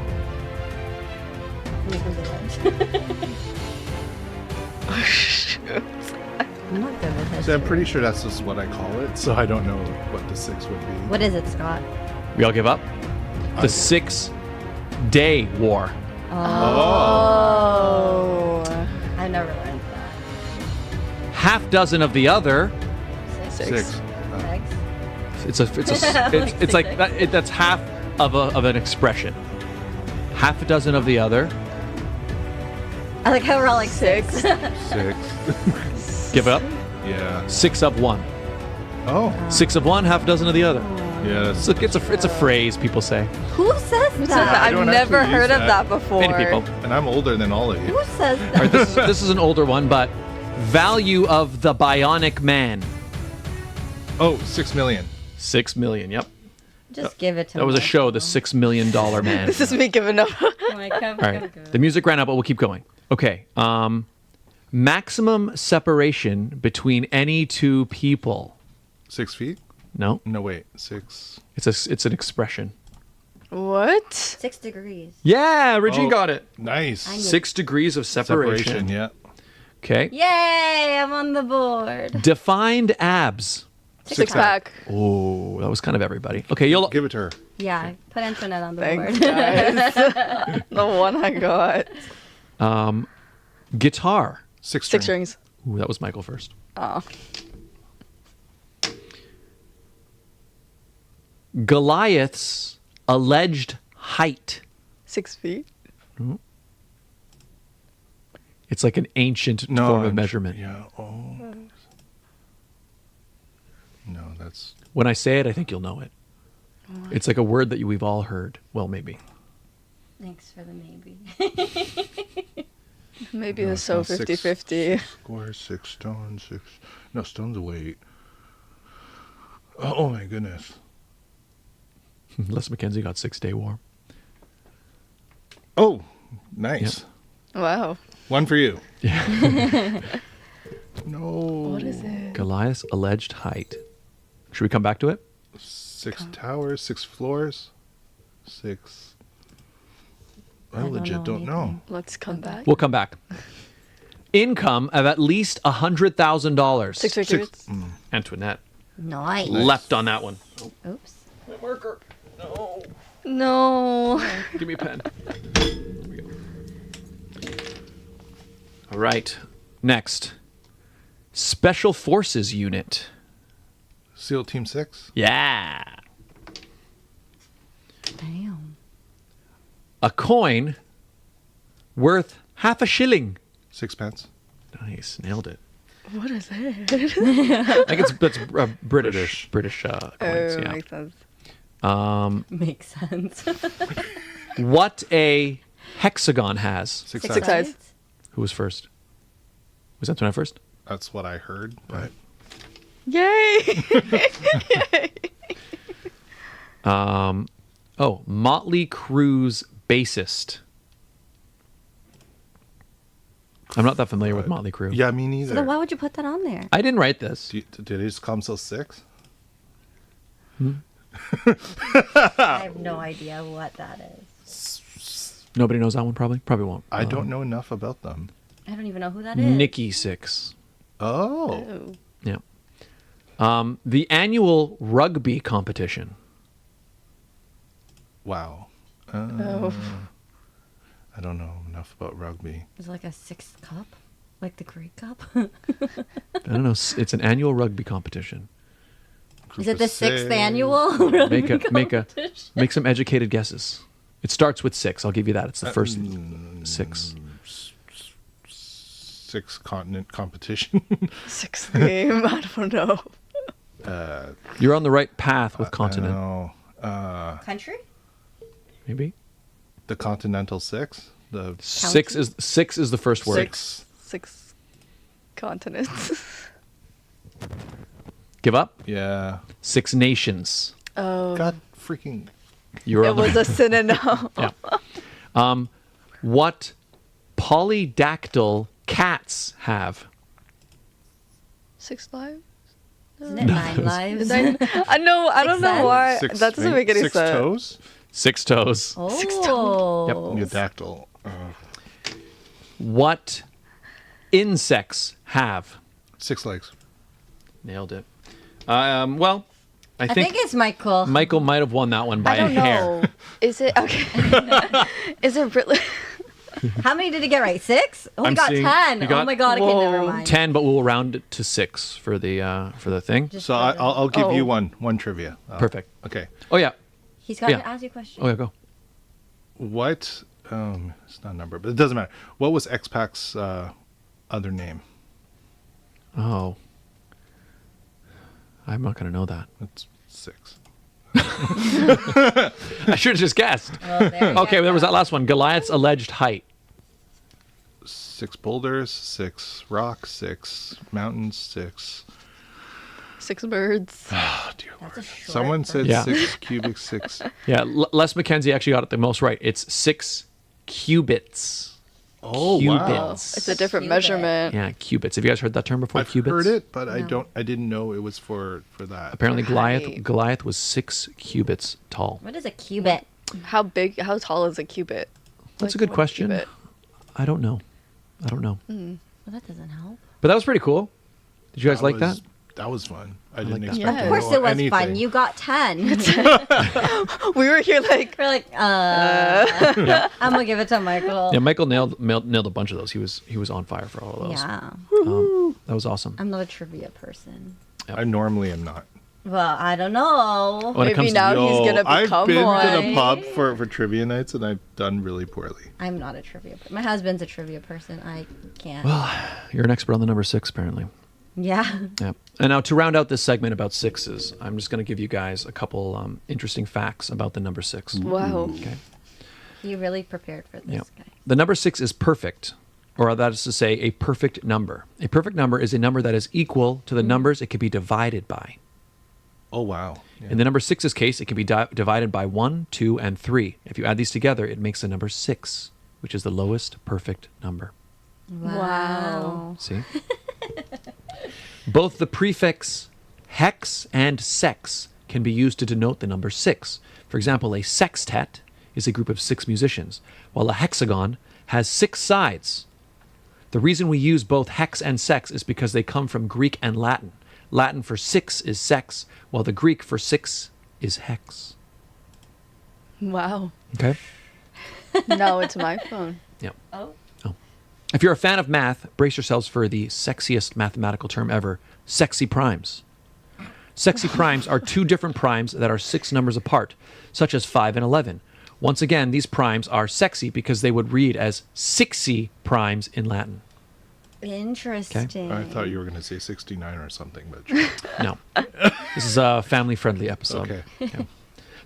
I'm not good with history. So I'm pretty sure that's just what I call it. So I don't know what the 6 would be. What is it, Scott? We all give up? The 6-day war. Oh. I never learned that. Half dozen of the other. 6. Eggs? It's like that's half of an expression. Half a dozen of the other. I like how we're all like 6. 6. Give up. Yeah. 6 of one. Oh. 6 of one, half a dozen of the other. Yeah. It's a phrase people say. Who says that? I've don't never actually heard use of that. that before. Many people. And I'm older than all of you. Who says that? All right, this is an older one, but value of the Bionic Man. Oh, 6 million. 6 million. Yep. Just give it to me. That was a show, the $6 million Man. This is me giving up. All right. The music ran out, but we'll keep going. Okay. Maximum separation between any two people. 6 feet? No, No, wait. 6. it's an expression. What? 6 degrees. Yeah, Regine got it. Nice. 6 degrees of separation. Yeah. Okay. Yay! I'm on the board. Defined abs. Six pack. Oh, that was kind of everybody. Okay, you'll Give it to her. Yeah, put Antoinette on the Thanks, board. guys. The one I got. guitar. 6 6 strings. Ooh, that was Michael first. Oh. Goliath's alleged height. 6 feet. It's like an ancient form of measurement. Yeah. Oh. No, that's. When I say it, I think you'll know it. It's like a word that we've all heard. Well, maybe. Thanks for the maybe. Maybe No, it's so it's not 50-50. Square, 6 stones, 6. No, stones of weight. Oh my goodness. Unless McKenzie got 6-day war. Oh, nice. Wow. One for you. Yeah. No. What is it? Goliath's alleged height. Should we come back to it? 6 towers, 6 floors, 6. I legit don't know. Let's come back. We'll come back. Income of at least $100,000. 6 figures. Antoinette Nice. left on that one. Oops. My marker. No. No. Give me a pen. There we go. All right. Next. Special Forces Unit. SEAL Team 6. Yeah. Damn. A coin worth half a shilling. 6 pence. Nice. Nailed it. What is it? I think that's British coins. Oh, Yeah. makes sense. Makes sense. What a hexagon has. 6 Six sides. sides. Who was first? Was Antoinette first? That's what I heard, but Yay! Motley Crue's bassist. I'm not that familiar with Motley Crue. yeah, me So neither. then why would you put that on there? I didn't write this. Did they just call themselves 6? I have no idea what that is. Nobody knows that one, probably? Probably won't. I don't know enough about them. I don't even know who that is. Nikki Six. Oh. Oh. Yeah. The annual rugby competition. Wow. Oh. I don't know enough about rugby. Is it like a 6th cup? Like the Greek Cup? I don't know. It's an annual rugby competition. Is it the sixth six. annual? Make some educated guesses. It starts with 6. I'll give you that. It's the first 6. 6 continent competition. 6th game. I don't know. You're on the right path with continent. No. Country? Maybe The Continental Six. The 6 is the first word. Six continents. Give up. Yeah. 6 nations. Oh. God freaking. You're It on the was a synonym. Yeah. What polydactyl cats have? 6 lives? Isn't it 9 lives? I know. I don't know why. Six That doesn't make any six sense. toes. 6 toes. Oh. Yep. A dactyl. What insects have? 6 legs. Nailed it. Well, I I think it's Michael. Michael might have won that one by I don't a hair. know. Is it okay? Is it really? How many did he get right? 6? Oh, I'm he got seeing- 10. you got- Oh my god, okay, never mind. 10, but we'll round it to 6 for the thing. So I'll give you one trivia. Perfect. Okay. Oh yeah. He's got Yeah. to ask you a question. Oh yeah. Go. What? It's not a number, but it doesn't matter. What was X-Pac's other name? Oh. I'm not gonna know that. It's 6. I should have just guessed. Well, there you Okay, go. there was that last one. Goliath's alleged height. 6 boulders, 6 rocks, 6 mountains, 6. 6 birds. Oh dear That's Lord. a short Someone said Yeah. 6 cubic 6. Yeah, Les McKenzie actually got it the most right. It's 6 cubits. Oh Cubits. wow. It's a different Cubit. measurement. Yeah, cubits. Have you guys heard that term before? I've Cubits. heard it, but No. I didn't know it was for that. Apparently, height. Goliath was 6 cubits tall. What is a cubit? How tall is a cubit? That's a Like, good one question. cubit? I don't know. Well, that doesn't help. But that was pretty cool. Did you guys like that? That was fun. I didn't that. expect Yeah. to Of course know it was anything. fun. You got 10. We were here like. We're like, I'm gonna give it to Michael. Yeah, Michael nailed a bunch of those. He was on fire for all of those. Yeah. That was awesome. I'm not a trivia person. I normally am not. Well, I don't know. When it Maybe comes to- now he's gonna I've become been one. to the pub for trivia nights and I've done really poorly. I'm not a trivia person. My husband's a trivia person. I can't. You're an expert on the number 6, apparently. Yeah. Yeah. And now to round out this segment about 6s, I'm just going to give you guys a couple interesting facts about the number 6. Wow. Okay. You really prepared for this Yeah. guy. The number 6 is perfect, or that is to say, a perfect number. A perfect number is a number that is equal to the numbers it can be divided by. Oh wow. Yeah. In the number 6's case, it can be divided by 1, 2, and 3. If you add these together, it makes the number 6, which is the lowest perfect number. Wow. See? Both the prefix hex and sex can be used to denote the number 6. For example, a sextet is a group of 6 musicians, while a hexagon has 6 sides. The reason we use both hex and sex is because they come from Greek and Latin. Latin for 6 is sex, while the Greek for 6 is hex. Wow. Okay? Now it's my phone. Yep. Oh. If you're a fan of math, brace yourselves for the sexiest mathematical term ever, sexy primes. Sexy primes are 2 different primes that are 6 numbers apart, such as 5 and 11. Once again, these primes are sexy because they would read as 6y primes in Latin. Interesting. I thought you were going to say 69 or something, but No. This is a family-friendly episode. okay. Yeah.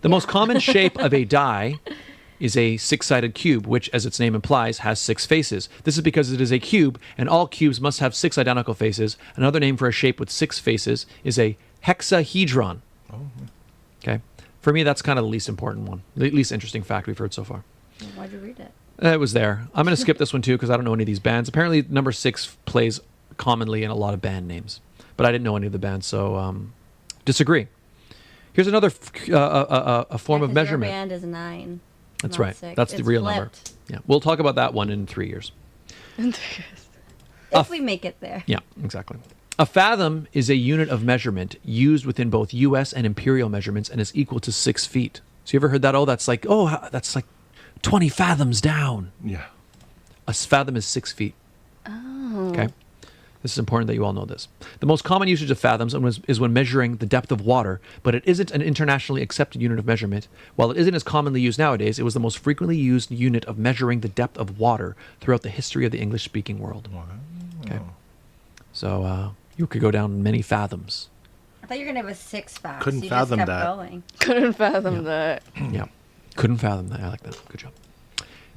The most common shape of a die is a 6-sided cube, which, as its name implies, has 6 faces. This is because it is a cube, and all cubes must have 6 identical faces. Another name for a shape with 6 faces is a hexahedron. Okay? For me, that's kind of the least important one, the least interesting fact we've heard so far. Why'd you read it? It was there. I'm going to skip this one, too, because I don't know any of these bands. Apparently, number 6 plays commonly in a lot of band names, but I didn't know any of the bands, so disagree. Here's another a form of measurement. Your band is 9. That's not right. 6. That's the It's real flipped. number. Yeah, we'll talk about that one in 3 years. If we make it there. Yeah, exactly. A fathom is a unit of measurement used within both U.S. and imperial measurements and is equal to 6 feet. So you ever heard that? That's like 20 fathoms down. Yeah. A fathom is 6 feet. Oh. Okay. This is important that you all know this. The most common usage of fathoms is when measuring the depth of water, but it isn't an internationally accepted unit of measurement. While it isn't as commonly used nowadays, it was the most frequently used unit of measuring the depth of water throughout the history of the English-speaking world. Wow. Okay. So you could go down many fathoms. I thought you were going to have a 6 fact. Couldn't you fathom just kept that. Going. Couldn't fathom that. Yeah. Couldn't fathom that. I like that. Good job.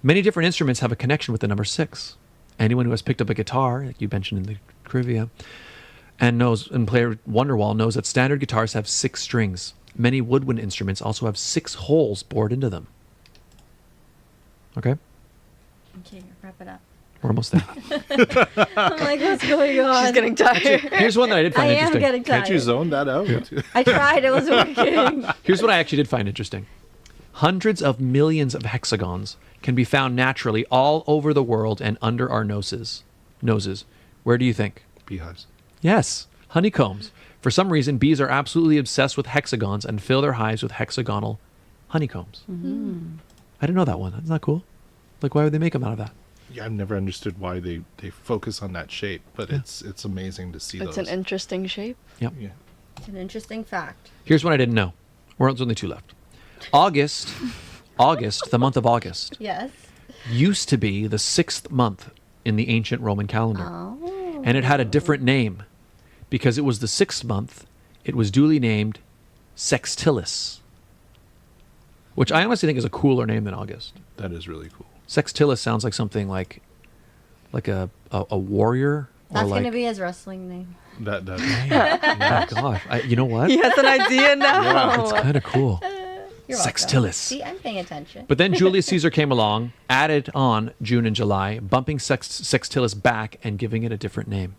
Many different instruments have a connection with the number 6. Anyone who has picked up a guitar, like you mentioned in the trivia, and played Wonderwall knows that standard guitars have 6 strings. Many woodwind instruments also have 6 holes bored into them. Okay? Okay, wrap it up. We're almost there. I'm like, what's going on? She's getting tired. Here's one that I did find I interesting. am getting tired. Can't you zone that out? I tried. It was working. Here's what I actually did find interesting. Hundreds of millions of hexagons can be found naturally all over the world and under our noses. Where do you think? Beehives. Yes, honeycombs. For some reason, bees are absolutely obsessed with hexagons and fill their hives with hexagonal honeycombs. Mm-hmm. I didn't know that one. Isn't that cool? Like, why would they make them out of that? Yeah, I've never understood why they focus on that shape, but it's amazing to see It's those. an interesting shape. Yep. Yeah. It's an interesting fact. Here's what I didn't know. There's only 2 left. August, the month of August, Yes. used to be the 6th month in the ancient Roman calendar. Oh. And it had a different name. Because it was the 6th month, it was duly named Sextilis. Which I honestly think is a cooler name than August. That is really cool. Sextilis sounds like something like a warrior. That's or going to like, be his wrestling name. That oh my gosh. You know what? He has an idea now. It's kind of cool. You're welcome. Sextilis. See, I'm paying attention. But then Julius Caesar came along, added on June and July, bumping Sextilis back and giving it a different name.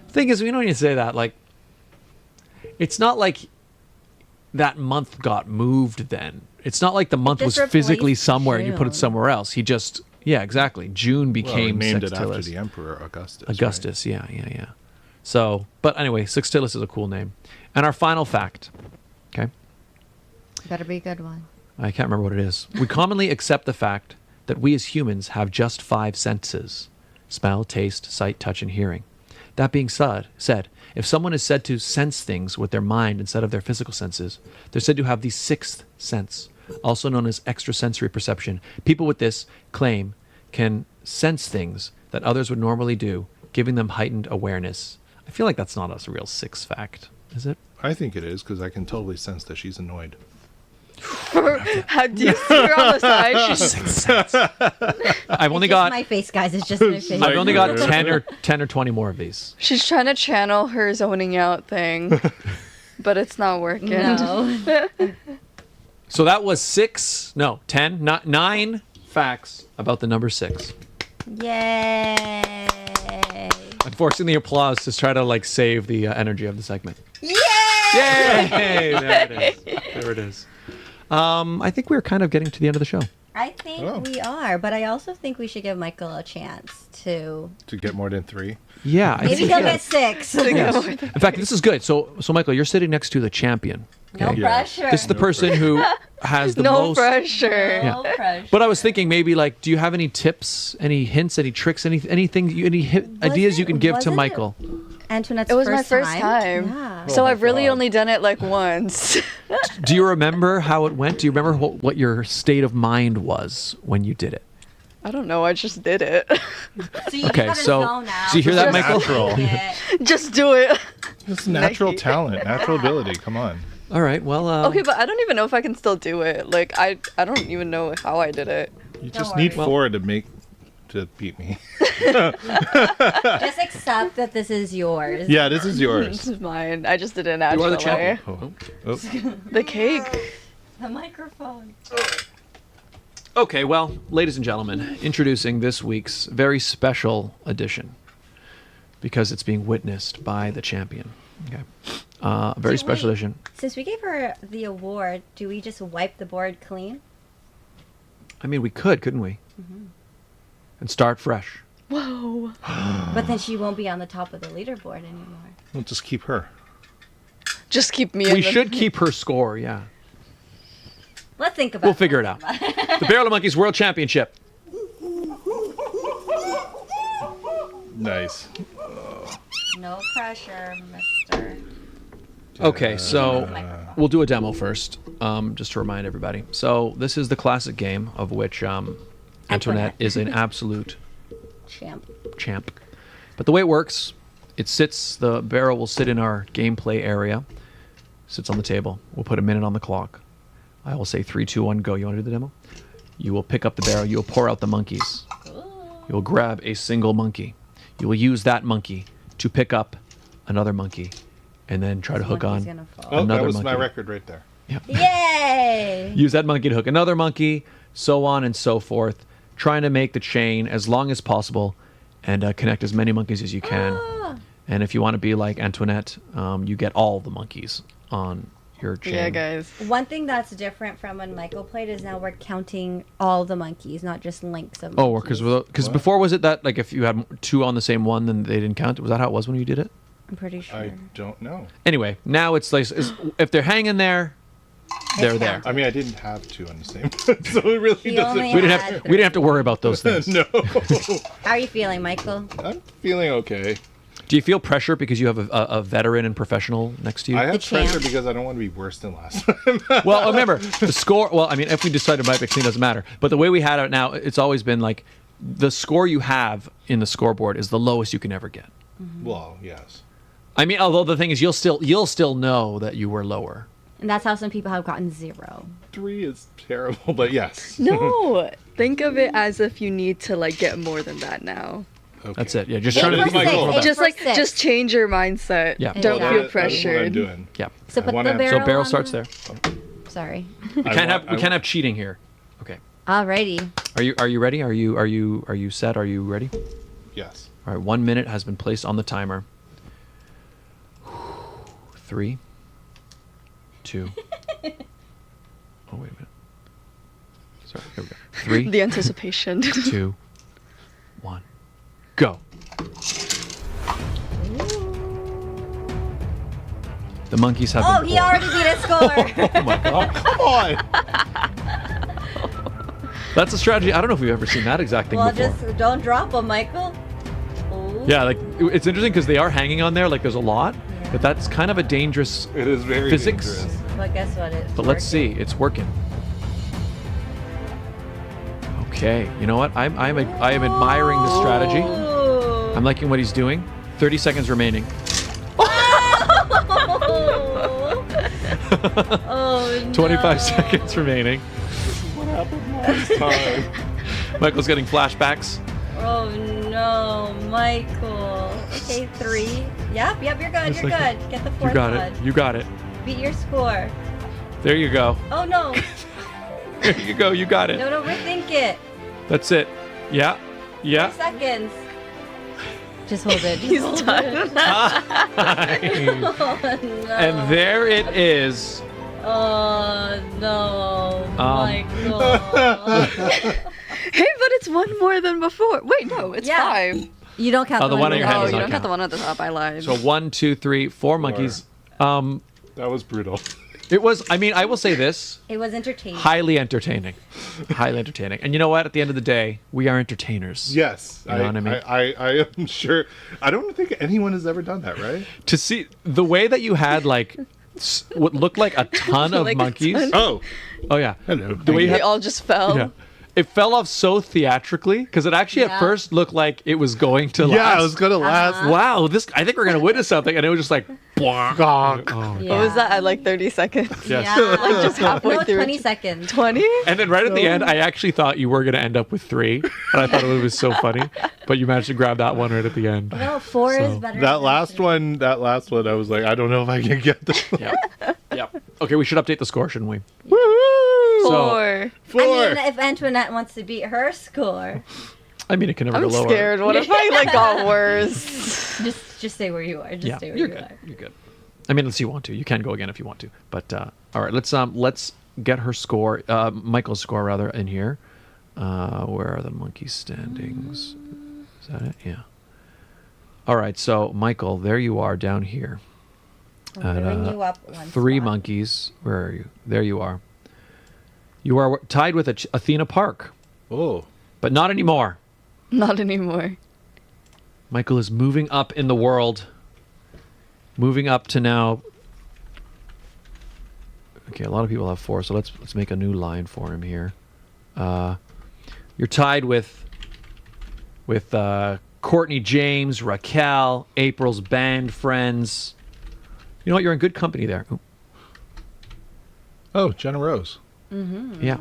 Thing is, when you say that, like, it's not like that month got moved then. It's not like the month was Just physically replaced somewhere and you put it June. somewhere else. He just, yeah, exactly. June well, became named Sextilis. it after the emperor Augustus. Augustus, yeah. So, but anyway, Sextilis is a cool name. And our final fact, okay? Better be a good one. I can't remember what it is. We commonly accept the fact that we as humans have just 5 senses: smell, taste, sight, touch, and hearing. That being said, if someone is said to sense things with their mind instead of their physical senses, they're said to have the 6th sense, also known as extrasensory perception. People with this claim can sense things that others would normally do, giving them heightened awareness. I feel like that's not a real 6th fact, is it? I think it is, because I can totally sense that she's annoyed. How do you see her on the side? She's I've only It's just got my face, guys. It's just my face. I've only got 10 or 20 more of these. She's trying to channel her zoning out thing, but it's not working. No. So that was 9 facts about the number 6. Yay. Unfortunately, the applause to try to like save the energy of the segment. Yay. Yay! There it is. I think we're kind of getting to the end of the show. I think we are, but I also think we should give Michael a chance to get more than 3. Yeah, I maybe think he'll yeah. get 6. Yes. In fact, this is good. So Michael, you're sitting next to the champion. No okay? pressure. This is the person who has the No most pressure. No pressure. But I was thinking maybe like, do you have any tips, any hints, any tricks, anything, ideas you can give to Michael? Antoinette's It was first my first time. Yeah. So my I've really God. only done it like once. Do you remember how it went? Do you remember what your state of mind was when you did it? I don't know. I just did it. So you Okay, gotta so zone out. you hear that, Just Michael? natural. Yeah. Just do it. It's natural talent, natural ability. Come on. All right. Well, Okay, but I don't even know if I can still do it. Like I don't even know how I did it. You Don't just need worry. 4 to beat me. Just accept that this is yours. Yeah, this is This yours. is mine. I just did it you naturally. are the champion. Oh. Oh. The cake. The microphone. Okay, well, ladies and gentlemen, introducing this week's very special edition because it's being witnessed by the champion. Okay, a very special edition. Since we gave her the award, do we just wipe the board clean? I mean, we could, couldn't we? And start fresh. Whoa. But then she won't be on the top of the leaderboard anymore. We'll just keep her. Just keep me. We in the- should keep her score. Yeah, Let's think about we'll figure it out. The Barrel of Monkeys World Championship. Nice. No pressure, mister. Okay, so we'll do a demo first, just to remind everybody. So this is the classic game of which Antoinette is an absolute champ. But the way it works, the barrel will sit in our gameplay area, sits on the table. We'll put a minute on the clock. I will say 3, 2, 1, go. You want to do the demo? You will pick up the barrel. You will pour out the monkeys. You will grab a single monkey. You will use that monkey to pick up another monkey, and then try to hook on another monkey. That was my record right there. Yeah. Yay! Use that monkey to hook another monkey, so on and so forth, trying to make the chain as long as possible and connect as many monkeys as you can. And if you want to be like Antoinette, you get all the monkeys on your chain. Yeah, guys. One thing that's different from when Michael played is now we're counting all the monkeys, not just links of monkeys. Oh, because before was it that like if you had 2 on the same one, then they didn't count? Was that how it was when you did it? I'm pretty sure. I don't know. Anyway, now it's like if they're hanging there, they're there. I mean, I didn't have 2 on the same one, so it really doesn't. We didn't have to worry about those things. No. How are you feeling, Michael? I'm feeling okay. Do you feel pressure because you have a veteran and professional next to you? I have pressure because I don't want to be worse than last time. Well, remember, the score... Well, I mean, if we decide it might be clean, doesn't matter. But the way we had it now, it's always been like, the score you have in the scoreboard is the lowest you can ever get. Well, yes. I mean, although the thing is, you'll still know that you were lower. And that's how some people have gotten 0. 3 is terrible, but yes. No, think of it as if you need to like get more than that now. Okay. That's it. Yeah, just Aim trying to for be my six. goal. Aim Just for like 6. just change your mindset. Yeah. Don't Well, feel that's what I'm pressured. doing. Yeah. So put the wanna- barrel So barrel on starts the- there. Sorry. We can't have cheating here. Okay. Alrighty. Are you ready? Are you set? Are you ready? Yes. All right. 1 minute has been placed on the timer. 3, 2. Oh wait a minute. Sorry. Here we go. 3. The anticipation. 2, 1, go. The monkeys have Oh, been he poured. already beat his score. Oh my god. Come on. That's a strategy. I don't know if we've ever seen that exact thing Well, before. just don't drop them, Michael. Ooh. Yeah, like it's interesting because they are hanging on there. Like there's a lot, but that's kind of a dangerous It is very physics. dangerous. But guess what? It's But let's see. working. It's working. Okay. You know what? I am admiring the strategy. Ooh. I'm liking what he's doing. 30 seconds remaining. Oh, no. 25 seconds remaining. What happened last time? Michael's getting flashbacks. Oh no, Michael. Okay, 3. Yep, you're good. Just You're like good. Get the 4th You got one. it. You got it. Beat your score. There you go. Oh no. There you go. You got it. No, rethink it. That's it. Yeah. 3 Yeah. seconds. Just hold it. He's hold done. it. Oh, no. And there it is. Oh no, Michael. Hey, but it's 1 more than before. Wait, no, it's Yeah. 5. You don't count Oh, the one on your hand Oh, does you not don't count the count. one at the top. I lied. So 1, 2, 3, 4 monkeys. That was brutal. It was. I mean, I will say this: It was entertaining. highly entertaining, highly entertaining. And you know what? At the end of the day, we are entertainers. Yes. You know what I mean? I am sure. I don't think anyone has ever done that, right? To see the way that you had like what looked like a ton of Like a monkeys. ton. Oh. Oh yeah. Hello. The way you They had, all just fell. yeah. It fell off so theatrically because it actually at Yeah. first looked like it was going to Yeah, last. it was gonna last. Wow, this! I think we're gonna witness something, and it was just like, bonk. Oh. Yeah. What was that? At like 30 seconds. Yes. Yeah. Like just halfway no, through. 20 seconds. 20? And then right at the end, I actually thought you were going to end up with 3. And I thought it was so funny. But you managed to grab that one right at the end. No, 4 is So- better. That than last 3. one, I was like, I don't know if I can get this. Yeah. Yeah. Okay, we should update the score, shouldn't we? Woo! So- 4. I mean, if Antoinette wants to beat her score, I mean, it can never I'm go lower. scared. What if I like got worse? just stay where you are. Just Yeah, stay where you're you good. are. You're good. I mean, unless you want to. You can go again if you want to. But, all right, let's get her score, Michael's score, rather, in here. Where are the monkey standings? Is that it? Yeah. All right, so, Michael, there you are down here. I'm moving you up 1 3 spot. monkeys. Where are you? There you are. You are tied with Athena Park, Oh. but not anymore. Not anymore. Michael is moving up in the world. Moving up to now. Okay, a lot of people have 4, so let's make a new line for him here. You're tied with Courtney James, Raquel, April's band friends. You know what? You're in good company there. Ooh. Oh, Jenna Rose. Yeah.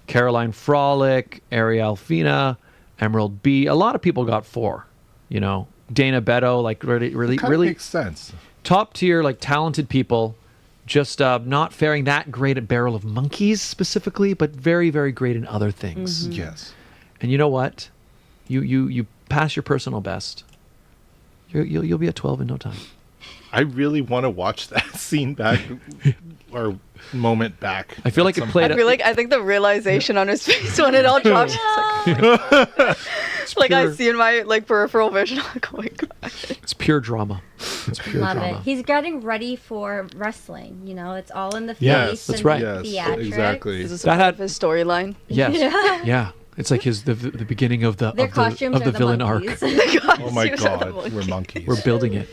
Caroline Frolic, Ariel Fina, Emerald B. A lot of people got 4. You know, Dana Beto, like really Makes sense. top tier, like talented people. Just not faring that great at Barrel of Monkeys specifically, but very, very great in other things. Yes. And you know what? You pass your personal best. You'll be at 12 in no time. I really want to watch that scene back or moment back. I feel like it played. I think the realization on his face when it all drops. Like I see in my peripheral vision. I'm like, oh my god. It's pure drama. It's pure Love drama. it. He's getting ready for wrestling. You know, it's all in the face. Yes, that's and right. the Yes, theatrics. exactly. This is That part had- of his storyline. Yes. Yeah. It's like the beginning of the Their costumes of the are the villain monkeys. arc. Oh my Costumes are the god, monkeys. we're monkeys. We're building it.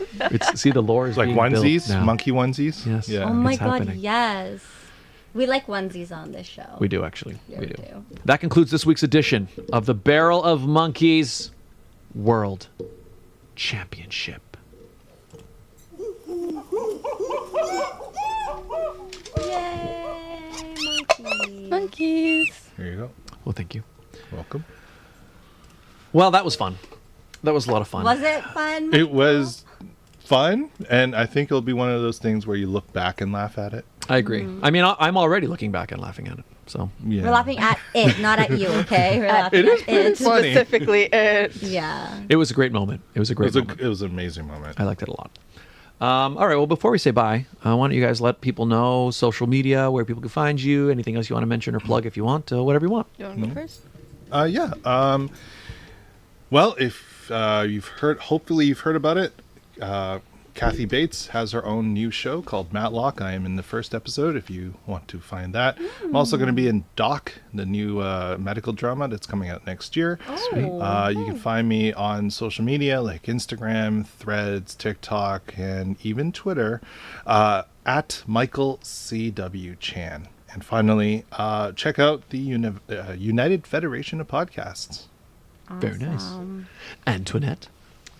See, the lore is like being built onesies, now. monkey onesies. Yes. Yeah. Oh my It's god, happening. yes. We like onesies on this show. We do actually. Yeah, we we do. do. That concludes this week's edition of the Barrel of Monkeys World Championship. Yay, monkeys. Monkeys. Here you go. Well, thank you. Welcome. Well, that was fun. That was a lot of fun. Was it fun? It was fun, and I think it'll be one of those things where you look back and laugh at it. I agree. I mean, I'm already looking back and laughing at it. So Yeah. We're laughing at it, not at you, okay? We're laughing It is at pretty it. funny. Specifically, it. Yeah. it was a great moment. It was a great moment. It was an amazing moment. I liked it a lot. All right. Well, before we say bye, why don't you guys let people know social media, where people can find you, anything else you want to mention or plug if you want, whatever you want. You want to go first? Yeah. Well, if you've heard, hopefully you've heard about it. Kathy Bates has her own new show called Matlock. I am in the first episode if you want to find that. I'm also going to be in Doc, the new medical drama that's coming out next year. You can find me on social media like Instagram, Threads, TikTok, and even Twitter at Michael C.W. Chan. And finally, check out the United Federation of Podcasts. Very nice. Antoinette.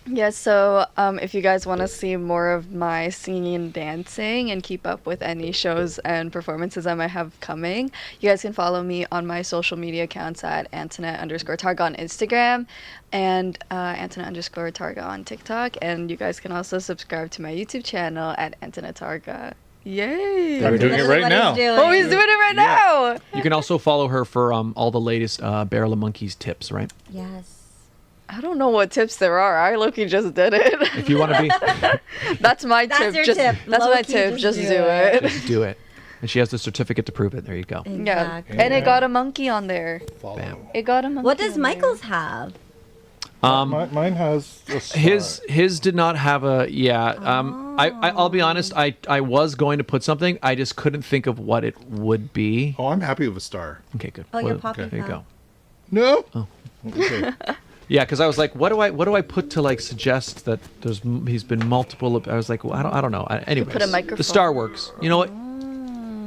Yeah, so if you guys want to see more of my singing and dancing and keep up with any shows and performances I might have coming, you guys can follow me on my social media accounts at Antoinette_Targa on Instagram and Antoinette_Targa on TikTok. And you guys can also subscribe to my YouTube channel at Antoinette Targa. Yay! We're doing it right now. Oh, he's doing it right now! You can also follow her for all the latest Barrel of Monkeys tips, right? Yes. I don't know what tips there are. I low-key just did it. If you want to be, That's my That's tip. your Just, tip. That's my Low-key, tip. just Just do do it. it. just do it. And she has the certificate to prove it. There you go. Yeah, Exactly. and it got a monkey on there. Follow. Bam. It got a monkey. What does on Michael's have? Mine has a star. His did not have a I'll be honest. I was going to put something. I just couldn't think of what it would be. Oh, I'm happy with a star. Okay, good. Oh, your Well, poppy there you go. cup. No. Oh. Okay. Yeah, because I was like, what do I put to like suggest that he's been multiple? I was like, well, I don't know. Anyways, put a microphone. the star works. You know what?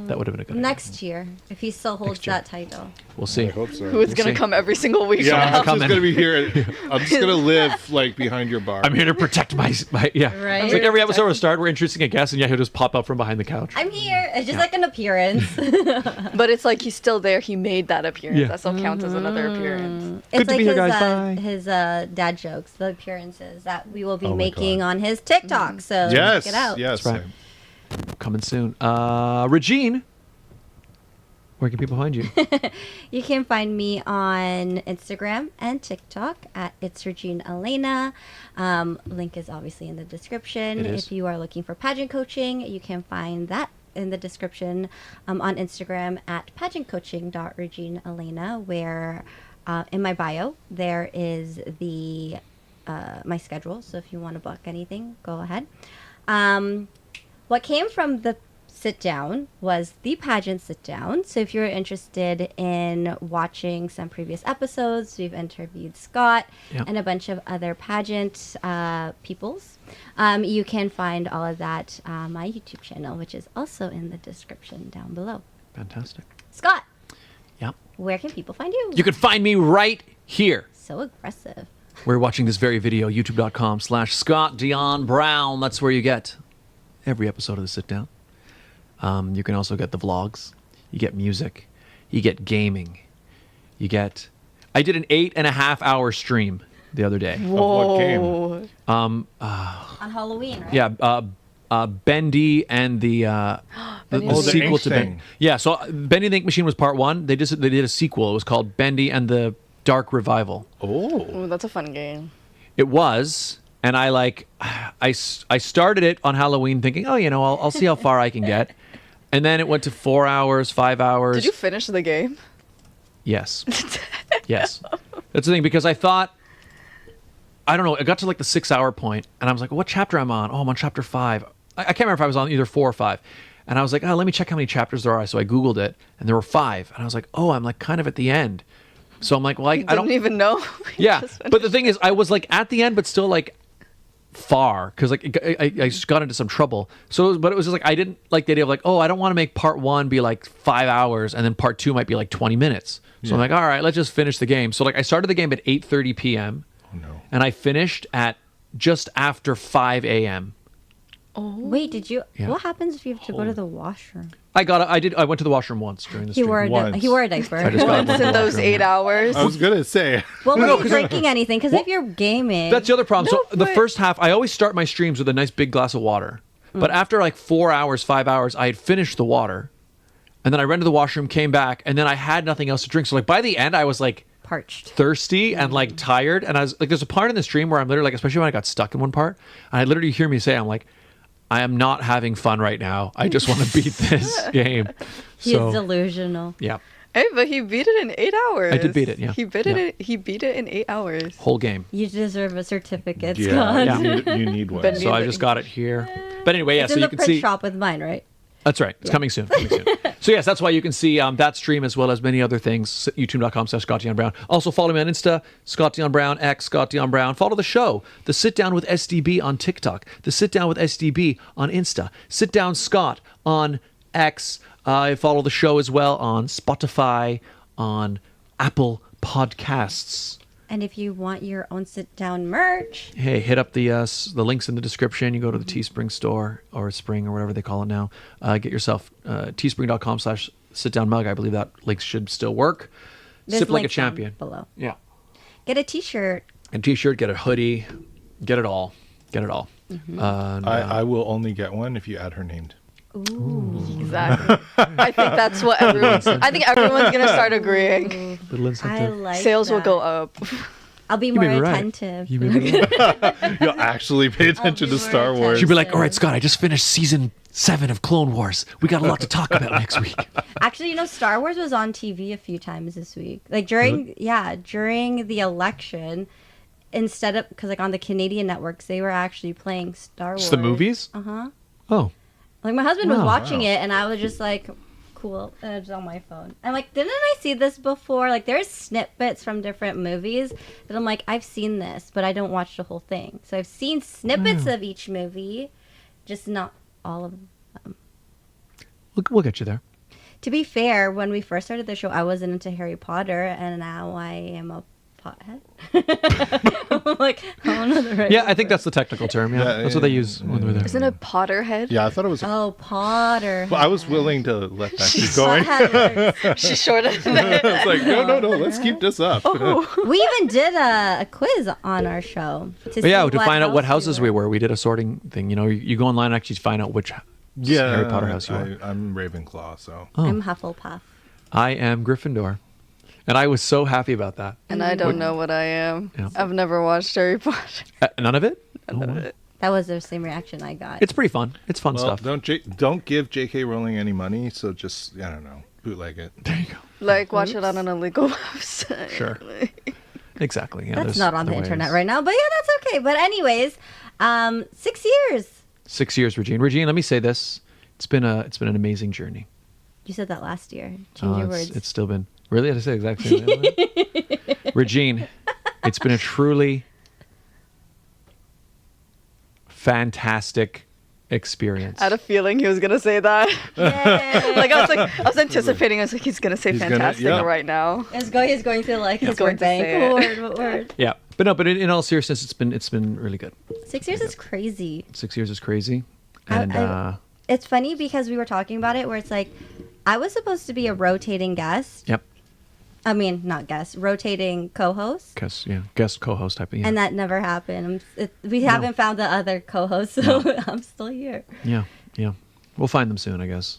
That would have been a good idea. Next year, if he still holds Next year. that title. We'll see. I hope so. Who is gonna see. come every single week? Yeah, from I'm now? just coming. gonna be here. I'm just gonna live like behind your bar. I'm here to protect my yeah. Right. It's like every episode will start. We're introducing a guest, and yeah, he'll just pop up from behind the couch. I'm here. It's just like an appearance. But it's like he's still there. He made that appearance. Yeah. That still counts as another appearance. It's Good to like be here, his, guys. Bye. his dad jokes, the appearances that we will be Oh my making God. on his TikTok. So yes, check it out. yes. That's right. Coming soon. Regine, where can people find you? You can find me on Instagram and TikTok at It's Regine Alaina. Link is obviously in the description. It is. If you are looking for pageant coaching, you can find that in the description on Instagram at pageantcoaching.reginealaina, where in my bio there is the my schedule. So if you want to book anything, go ahead. What came from the sit down was the pageant sit down. So if you're interested in watching some previous episodes, we've interviewed Scott and a bunch of other pageant peoples. You can find all of that on my YouTube channel, which is also in the description down below. Fantastic. Scott, Yep. where can people find you? You can find me right here. So aggressive. We're watching this very video, youtube.com/Scott Dion Brown. That's where you get every episode of the sit down. You can also get the vlogs. You get music. You get gaming. You get... I did an 8.5 hour stream the other day. Of what game? On Halloween, right? Yeah, Bendy and the the sequel ink to Bendy. thing. Yeah, so Bendy and the Ink Machine was part 1. They did a sequel. It was called Bendy and the Dark Revival. Oh. Ooh, that's a fun game. It was, and I started it on Halloween thinking, oh, I'll see how far I can get. And then it went to 4 hours, 5 hours. Did you finish the game? Yes. Yes. That's the thing, because I thought, I don't know, it got to like the 6 hour point, and I was like, what chapter am I on? Oh, I'm on chapter 5. I can't remember if I was on either 4 or 5. And I was like, let me check how many chapters there are. So I Googled it, and there were 5. And I was like, oh, I'm like kind of at the end. So I'm like, well, I don't even know. Yeah, but the thing is, I was like at the end, but still like far, because like I just got into some trouble. So, but it was just like I didn't like the idea of like, oh, I don't want to make part 1 be like 5 hours, and then part 2 might be like 20 minutes. So I'm like, all right, let's just finish the game. So like I started the game at 8:30 p.m. Oh no. and I finished at just after 5 a.m. Wait, did you? Yeah. What happens if you have to go to the washroom? I went to the washroom once during the He stream. wore a diaper. I just got Once in those 8 hours. I was gonna say. Well, were you drinking anything? Because if you're gaming, That's the other problem. No, So the but- first half, I always start my streams with a nice big glass of water. But after like 4 hours, 5 hours, I had finished the water. And then I ran to the washroom, came back, and then I had nothing else to drink. So like by the end, I was like parched, thirsty, and like tired. And I was like, there's a part in the stream where I'm literally like, especially when I got stuck in one part, and I literally hear me say, I'm like, I am not having fun right now. I just want to beat this game. He's delusional. Yeah. Hey, but he beat it in 8 hours. I did beat it, yeah. He beat it in 8 hours. Whole game. You deserve a certificate, Yeah, Scott. you need one. But So I just got it here. But anyway, yeah, It's so in you the can print see. shop with mine, right? That's right. It's coming soon. So yes, that's why you can see that stream as well as many other things. YouTube.com/Scott Dion Brown. Also follow me on Insta, Scott Dion Brown, X Scott Dion Brown. Follow the show, The Sit Down with SDB on TikTok, The Sit Down with SDB on Insta, Sit Down Scott on X. Follow the show as well on Spotify, on Apple Podcasts. And if you want your own sit-down merch, Hey, hit up the links in the description. You go to the Teespring store or Spring or whatever they call it now. Get yourself teespring.com/sitdownmug. I believe that link should still work. there's Sip like a links down champion. below. Yeah. Get a T-shirt. A t-shirt, get a hoodie, get it all. Get it all. I will only get one if you add her named. Exactly. I think that's what everyone's. I think everyone's gonna start agreeing. Little I incentive. like Sales will that. go up. I'll be You more may be right. attentive. You may be right. You'll actually pay attention to Star Wars. She'd be like, all right, Scott, I just finished season 7 of Clone Wars. We got a lot to talk about next week. Actually, Star Wars was on TV a few times this week. Like during the election, instead of because like on the Canadian networks, they were actually playing Star Wars. It's the movies? Uh-huh. Oh. Like my husband was Wow. watching it, and I was just like, cool, and it was on my phone. I'm like, didn't I see this before? Like there's snippets from different movies that I'm like, I've seen this, but I don't watch the whole thing. So I've seen snippets of each movie, just not all of them. We'll get you there. To be fair, when we first started the show, I wasn't into Harry Potter, and now I am a pothead. I'm like, I don't know the right Yeah, I think that's the technical term. Yeah, Yeah, that's what they use when they're there. Isn't it Potterhead? Yeah, I thought it was. Oh, Potter. Well, I was willing to let that keep going. She's shorter than It's like, no, let's keep this up. We even did a quiz on our show. To find out what houses we were. We did a sorting thing. You go online and actually find out which Harry Potter house you are. I'm Ravenclaw, so. I'm Hufflepuff. I am Gryffindor. And I was so happy about that. And I don't know what I am. Yeah. I've never watched Harry Potter. None of it? None of it. That was the same reaction I got. It's pretty fun. It's fun Well, stuff. don't give J.K. Rowling any money, so just, I don't know, bootleg it. There you go. Like, watch it on an illegal website. Sure. Exactly. Yeah, That's there's not on the other internet ways. right now, but yeah, that's okay. But anyways, 6 years. 6 years, Regine. Regine, let me say this. It's been an amazing journey. You said that last year. Change your words. It's still been really. I just said exactly. Regine, it's been a truly fantastic experience. I had a feeling he was gonna say that. Like I was anticipating. I was like, he's gonna say fantastic right now. He's going to like his word bank. What word? Yeah, but in all seriousness, it's been really good. 6 years is crazy. 6 years is crazy, and it's funny because we were talking about it where it's like I was supposed to be a rotating guest. Yep. I mean, not guest, rotating co-host. Guest co-host type of. And that never happened. We haven't found the other co-host, so I'm still here. Yeah. We'll find them soon, I guess.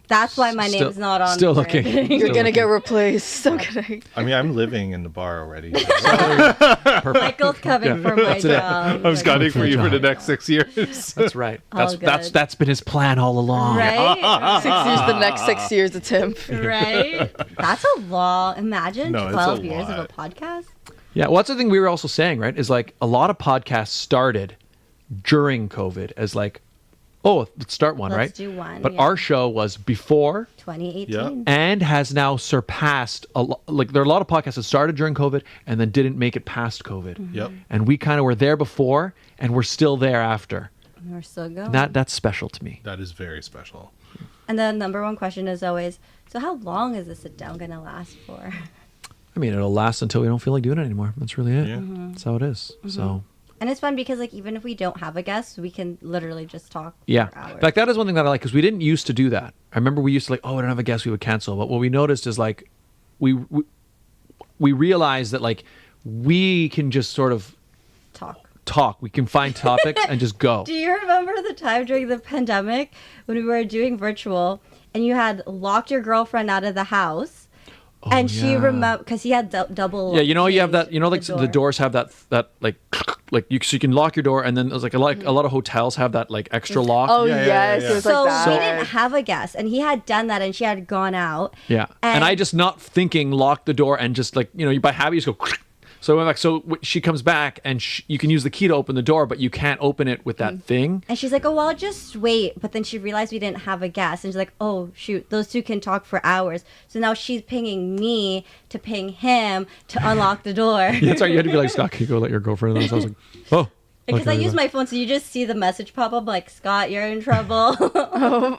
That's why my name's not on. Still looking. You're gonna get replaced. I'm kidding. I mean, I'm living in the bar already. Michael's coming for my job. I'm scouting for you for the next 6 years. That's right. That's been his plan all along. Right? 6 years. The next 6 years, it's him. Right? That's a lot. Imagine 12 years of a podcast. Yeah, well, that's the thing we were also saying, right? Is like a lot of podcasts started during COVID as like, oh, let's start one, right? Let's do one. But our show was before 2018. and has now surpassed like there are a lot of podcasts that started during COVID and then didn't make it past COVID. Mm-hmm. Yep. And we kind of were there before and we're still there after. And we're still going. That's special to me. That is very special. And the number one question is always, so how long is the sit down going to last for? I mean, it'll last until we don't feel like doing it anymore. That's really it. Yeah. That's how it is. So. And it's fun because like even if we don't have a guest, we can literally just talk for hours. In fact, that is one thing that I like because we didn't used to do that. I remember we used to like, oh, we don't have a guest, we would cancel. But what we noticed is like, we realized that like we can just sort of talk. We can find topics and just go. Do you remember the time during the pandemic when we were doing virtual and you had locked your girlfriend out of the house? Oh, and she remembered because he had double. Yeah, you know, you have that. You know, like the doors have that like you so you can lock your door, and then there's like a lot of hotels have that like extra lock. Oh yes, it was so like that. we didn't have a guest, and he had done that, and she had gone out. Yeah, and I just not thinking lock the door and just like you by habit you just go. So I went back. So she comes back and you can use the key to open the door, but you can't open it with that thing. And she's like, "Oh, well, I'll just wait." But then she realized we didn't have a guest, and she's like, "Oh, shoot, those two can talk for hours." So now she's pinging me to ping him to unlock the door. Yeah, that's right. You had to be like, "Scott, can you go let your girlfriend in?" So I was like, "Oh." Because I use my phone, so you just see the message pop up like, "Scott, you're in trouble."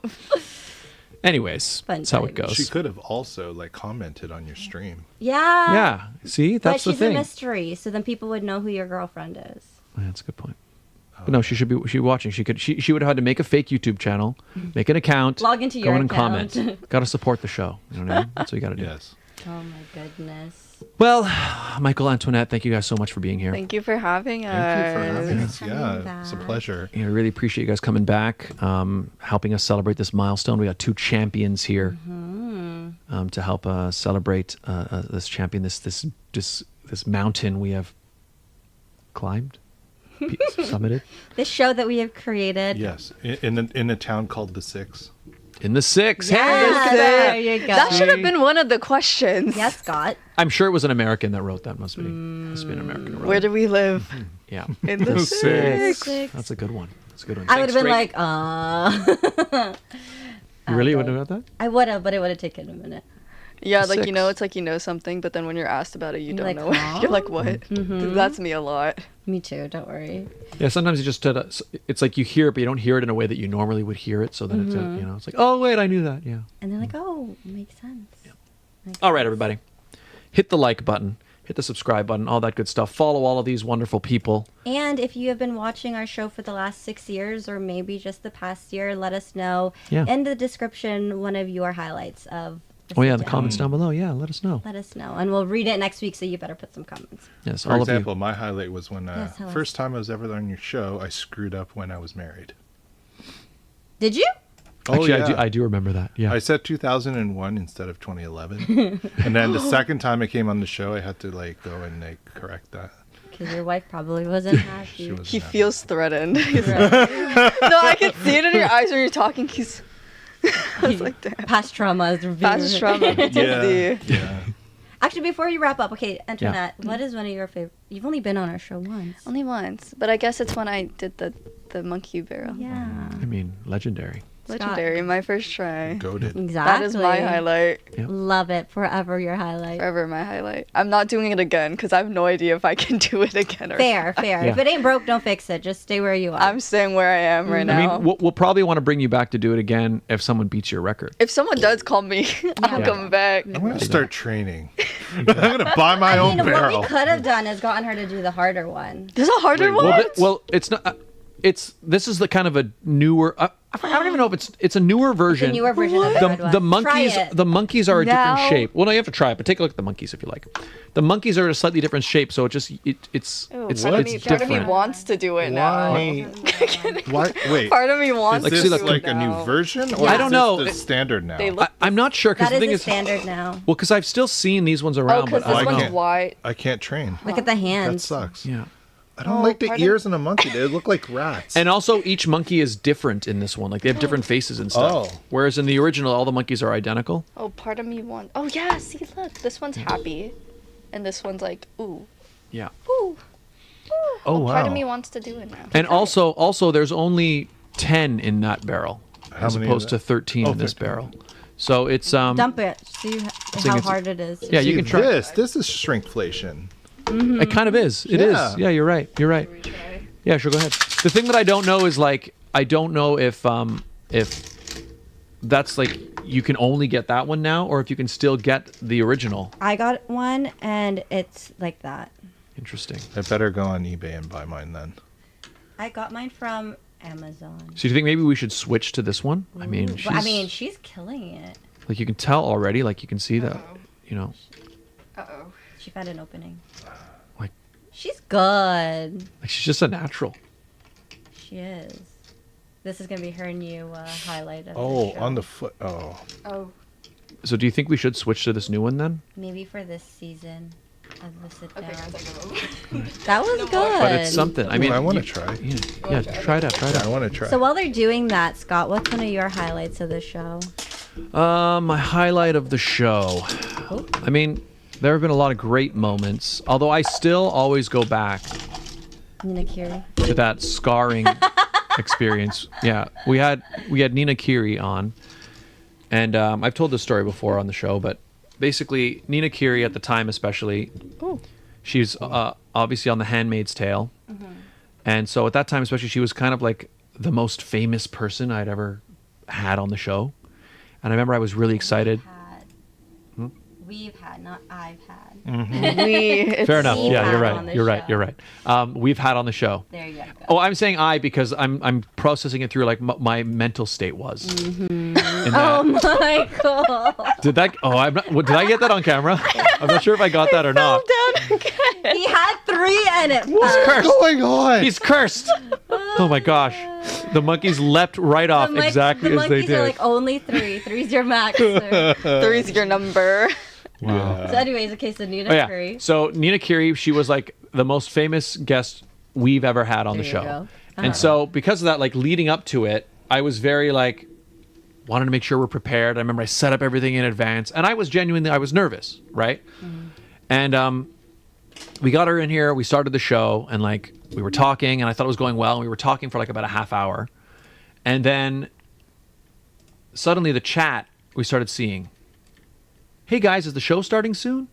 Anyways, that's how it goes. She could have also like commented on your stream. Yeah. Yeah. See, that's the thing. But she's a mystery, so then people would know who your girlfriend is. Yeah, that's a good point. But no, she should be watching. She would have had to make a fake YouTube channel, make an account, log into go your in account. and comment. Got to support the show. You know what I mean? That's what you got to do. Yes. Oh my goodness. Well, Michael, Antoinette, thank you guys so much for being here. Thank you for having us. Thank you for having us. coming Yeah, back. it's a pleasure. I really appreciate you guys coming back, helping us celebrate this milestone. We got two champions here to help celebrate this champion, this mountain we have climbed, summited. This show that we have created. Yes, in a town called the Six. In the Six. Yeah, Hey! there you go. That should have been one of the questions. Yes, Scott. I'm sure it was an American that wrote that. Must be an American. Who wrote Where it. do we live? Yeah. In the Six. That's a good one. That's a good one. I would have been Drake. like, You really would have got that? I would have, but it would have taken a minute. Yeah, The like Six. it's like you know something, but then when you're asked about it, you You're don't like, know. huh? You're like, what? That's me a lot. Me too, don't worry. Yeah, sometimes you just it's like you hear it, but you don't hear it in a way that you normally would hear it. So then it's it's like, oh wait, I knew that. Yeah. And they're like, oh, makes sense. All right, everybody, hit the like button, hit the subscribe button, all that good stuff. Follow all of these wonderful people. And if you have been watching our show for the last 6 years or maybe just the past year, let us know in the description one of your highlights of Oh yeah, the sit-down. comments down below. Yeah, let us know. Let us know. And we'll read it next week, so you better put some comments. Yes, For all example, of my highlight was when Yes, tell us. first time I was ever on your show, I screwed up when I was married. Did you? you. Actually, I do remember that. Yeah. I said 2001 instead of 2011. And then the second time I came on the show, I had to like go and like correct that. Because your wife probably wasn't happy. She wasn't He happy. feels threatened. Right. No, I can see it in your eyes when you're talking. I was like, damn. Past trauma is revealed. Past trauma. PTSD. Yeah. Actually, before you wrap up, okay, Antoinette, what is one of your favorite? You've only been on our show once. Only once, but I guess it's when I did the monkey barrel. Yeah. I mean, legendary. Legendary, my first try. Goated. Exactly. That is my highlight. Love it. Forever your highlight. Forever my highlight. I'm not doing it again because I have no idea if I can do it again or Fair. not. If it ain't broke, don't fix it. Just stay where you are. I'm staying where I am right now. I mean, we'll probably want to bring you back to do it again if someone beats your record. If someone does call me, I'm Yeah. coming back. I'm going to start training. I'm going to buy my own what barrel. we could have done is gotten her to do the harder one. There's a harder one? Well, it's not. This is the kind of a newer. I don't even know if it's a newer version. The newer version of the red one. The monkeys. Try it. The monkeys are a different Now? shape. Well, no, you have to try it, but take a look at the monkeys if you like. The monkeys are a slightly different shape, so it's Ew, it's part of me different. wants to do it now. Why? Wait. Part of me wants Is to this do it like a now. new version? Or I is don't this know. the standard now? They look I'm not sure because That the is thing the is, standard now. well, because I've still seen these ones around, because but this I don't one's know. can't. white. I can't train. Look at the That hands. sucks. Yeah. I don't like the pardon? ears in a monkey. They look like rats. And also, each monkey is different in this one. Like they have different faces and stuff. Oh. Whereas in the original, all the monkeys are identical. Oh, part of me wants. Oh yeah, see, look, this one's happy, and this one's like, ooh, Yeah. ooh. oh, wow. Part of me wants to do it now. And also, there's only 10 in that barrel, How as many opposed is to that? 13 in this 13. barrel. So it's Dump it. See how it's- hard it is. Yeah, you See, can try. This is shrinkflation. It kind of is. It is. Yeah. Yeah, you're right. You're right. Yeah, sure. Go ahead. The thing that I don't know is like I don't know if that's like you can only get that one now, or if you can still get the original. I got one, and it's like that. Interesting. I better go on eBay and buy mine then. I got mine from Amazon. So do you think maybe we should switch to this one? I mean, She's killing it. like you can tell already. Like you can see that. You know. Uh-oh. She found an opening. Like- She's good. Like she's just a natural. She is. This is gonna be her new highlight of Oh, the show. on the foot. Oh. Oh. So do you think we should switch to this new one then? Maybe for this season of the sit down. Okay, guys, I go. That was good. But it's something. I mean, I want to you- try. Yeah, try it out. Try it Yeah, I out. want to try. So while they're doing that, Scott, what's one of your highlights of the show? My highlight of the show. I mean, there have been a lot of great moments. Although I still always go back Nina Kiri. to that scarring experience. Yeah, we had Nina Kiri on, and I've told this story before on the show, but basically Nina Kiri at the time, especially, she's obviously on The Handmaid's Tale, and so at that time, especially, she was kind of like the most famous person I'd ever had on the show, and I remember I was really excited. We've had, not I've had. Fair enough. We've Yeah, had you're on right. the You're right. show. You're right. We've had on the show. There you go. Oh, I'm saying I because I'm processing it through like my mental state was. In that- Oh my god. Did that? Oh, I'm not. Did I get that on camera? I'm not sure if I got that or not. He had 3 and it What's fell. cursed? going on? He's cursed. Oh my gosh, the monkeys leapt right off exactly the as they monkeys did. are like only 3. 3's your max. Sir. Three's your number. Wow. So anyways, okay, so Nina Oh yeah. Kiri. So Nina Kiri, she was like the most famous guest we've ever had on the There show. you go. And so because of that, like leading up to it, I was very like wanted to make sure we're prepared. I remember I set up everything in advance, and I was nervous, right? And we got her in here. We started the show, and like we were talking, and I thought it was going well. And we were talking for like about a half hour, and then suddenly the chat we started seeing. Hey guys, is the show starting soon?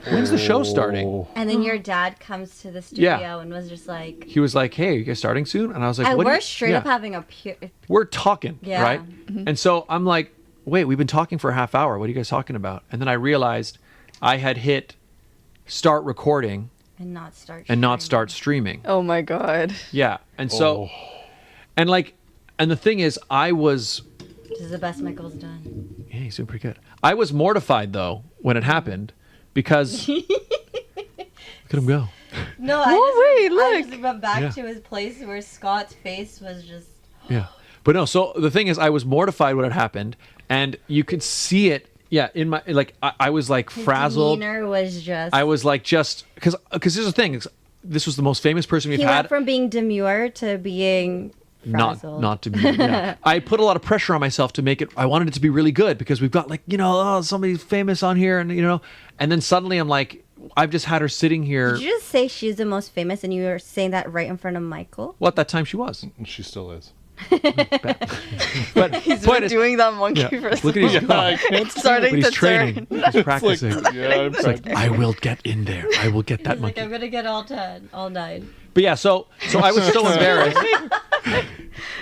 When's the show starting? And then your dad comes to the studio Yeah. and was just like, He was like, "Hey, are you guys starting soon?" And I was like, and "What?" we're straight up Yeah. having a pure. We're talking, Yeah. right? And so I'm like, "Wait, we've been talking for a half hour. What are you guys talking about?" And then I realized I had hit start recording And not start. and not start streaming. Oh my god. Yeah, and so, and like, and the thing is, I was. This is the best Michael's done. Yeah, he's doing pretty good. I was mortified though when it happened because look at him go. No, I just went back Yeah. to his place where Scott's face was just. Yeah, but no. So the thing is, I was mortified when it happened, and you could see it. Yeah, in my like, I was like frazzled. Demeanor was just. I was like just because here's the thing. This was the most famous person we've He had. went from being demure to being. Frazzled. Not to be. Yeah. I put a lot of pressure on myself to make it. I wanted it to be really good because we've got like somebody famous on here, and and then suddenly I'm like, I've just had her sitting here. Did you just say she's the most famous, and you were saying that right in front of Michael? Well, at that time she was. She still is. But He's point been is- doing that monkey yeah, for look at his I can't It's starting but he's to training. turn. He's practicing. I'm It's like, I will get in there. I will get that He's like, monkey. I'm gonna get all 10, all 9. But yeah, so I was so embarrassed.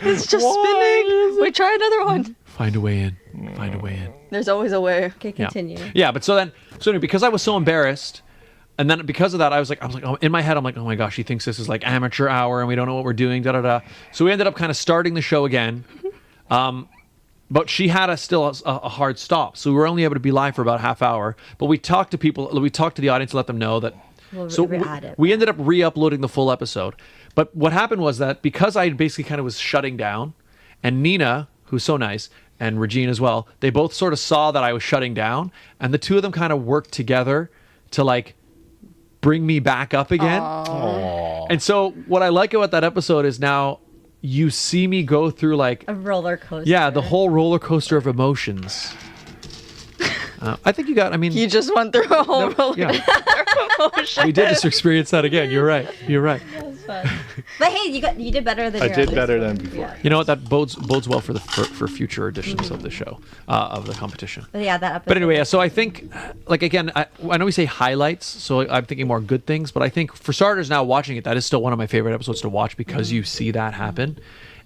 It's just spinning. Wait, try another one. Find a way in. Find a way in. There's always a way. Okay, continue. Yeah, but so anyway, because I was so embarrassed, and then because of that, I was like, oh, in my head, I'm like, oh my gosh, he thinks this is like amateur hour, and we don't know what we're doing, da da da. So we ended up kind of starting the show again, but she had a hard stop, so we were only able to be live for about a half hour. But we talked to people, we talked to the audience to let them know that. So we ended up re-uploading the full episode. But what happened was that because I basically kind of was shutting down, and Nina, who's so nice, and Regine as well, they both sort of saw that I was shutting down, and the two of them kind of worked together to like bring me back up again. And so what I like about that episode is now you see me go through like a roller coaster. Yeah, the whole roller coaster of emotions. I think You just went through a whole roller coaster. we did just experience that again. You're right. That was fun. But hey, you did better than I your did other better story. than before. Yeah. You know what? That bodes well for for future editions of the show, of the competition. But yeah, that episode. But anyway, so I think, like again, I know we say highlights, so I'm thinking more good things. But I think for starters, now watching it, that is still one of my favorite episodes to watch because you see that happen,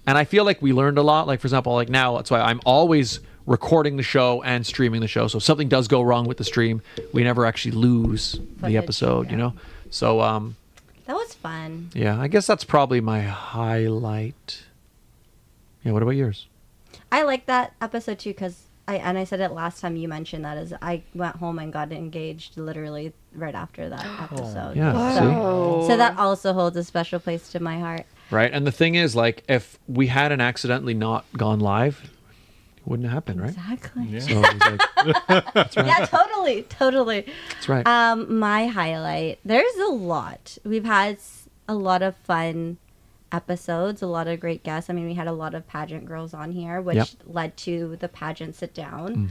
and I feel like we learned a lot. Like for example, like now that's why I'm always recording the show and streaming the show. So if something does go wrong with the stream, we never actually lose the episode. You know, so that was fun. yeah, I guess that's probably my highlight. Yeah, what about yours? I like that episode too because I said it last time you mentioned that is I went home and got engaged literally right after that episode. Yeah, so that also holds a special place to my heart. Right, and the thing is, like, if we hadn't accidentally not gone live, it wouldn't happen, right? Exactly. Yeah. So it was like, that's right. Yeah, totally. That's right. My highlight. There's a lot. We've had a lot of fun episodes, a lot of great guests. I mean, we had a lot of pageant girls on here, which led to the pageant sit down.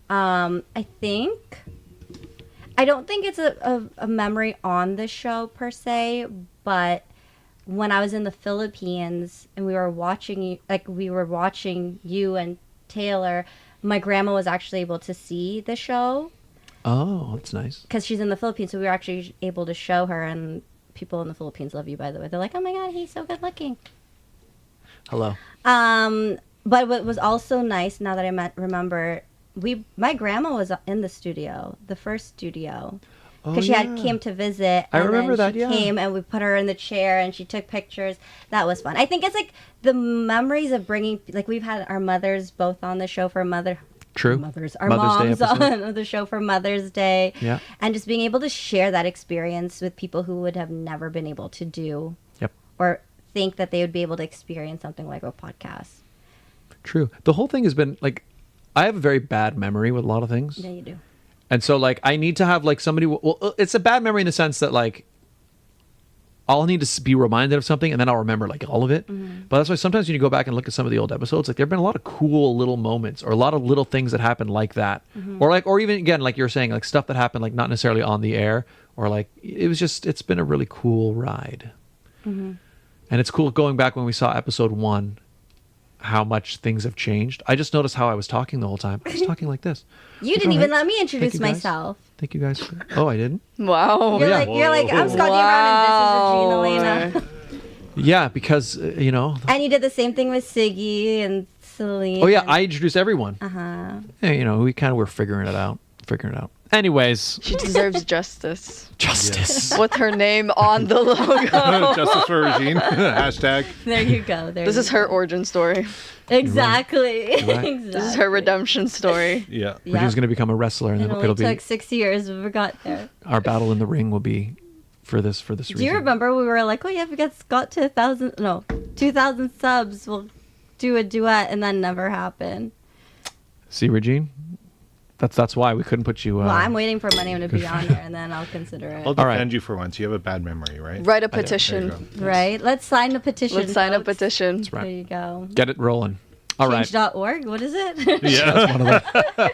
I don't think it's a memory on the show per se, but when I was in the Philippines and we were watching you and Taylor, my grandma was actually able to see the show. Oh, that's nice. Because she's in the Philippines, so we were actually able to show her, and people in the Philippines love you, by the way. They're like, oh my God, he's so good looking. Hello. But what was also nice, now that I remember, my grandma was in the studio, the first studio. Because she came to visit. I remember that, She came and we put her in the chair and she took pictures. That was fun. I think it's like the memories of bringing, like we've had our mothers both on the show for True. Mothers, our Mother's Day moms episode. on the show for Mother's Day. Yeah. And just being able to share that experience with people who would have never been able to do or think that they would be able to experience something like a podcast. True. The whole thing has been like, I have a very bad memory with a lot of things. Yeah, you do. And so, like, I need to have, like, somebody... Well, it's a bad memory in the sense that, like, I'll need to be reminded of something, and then I'll remember, like, all of it. But that's why sometimes when you go back and look at some of the old episodes, like, there have been a lot of cool little moments or a lot of little things that happened like that. Or even, again, like you're saying, like, stuff that happened, like, not necessarily on the air. Or, like, it's been a really cool ride. And it's cool going back when we saw episode 1, how much things have changed. I just noticed how I was talking the whole time. I was talking like this. You didn't even let me introduce myself. Thank you guys. Oh, I didn't? Wow. You're like, I'm Scott Dion Brown and this is Regine, Alaina. Yeah, because, you know. And you did the same thing with Siggy and Celine. Oh, yeah, I introduced everyone. Uh-huh. Yeah, you know, we kind of were figuring it out. Anyways. She deserves justice. Justice. With her name on the logo. Justice for Regine. Hashtag. There you go. This is her origin story. Exactly. Right. Exactly. This is her redemption story. Yeah. Regine's going to become a wrestler, and It then only it'll be took 6 years, but we got there. our battle in the ring will be for this reason. Do you remember we were like, oh yeah, if we get Scott to 2,000 subs, we'll do a duet, and that never happened. See, Regine? That's why we couldn't put you... Well, I'm waiting for my name to be on there, and then I'll consider it. I'll defend you for once. You have a bad memory, right? Write a petition. Right? Let's sign a petition. Let's sign a folks. petition. That's right. There you go. Get it rolling. All right. Change.org? What is it? Yeah. That's one of them.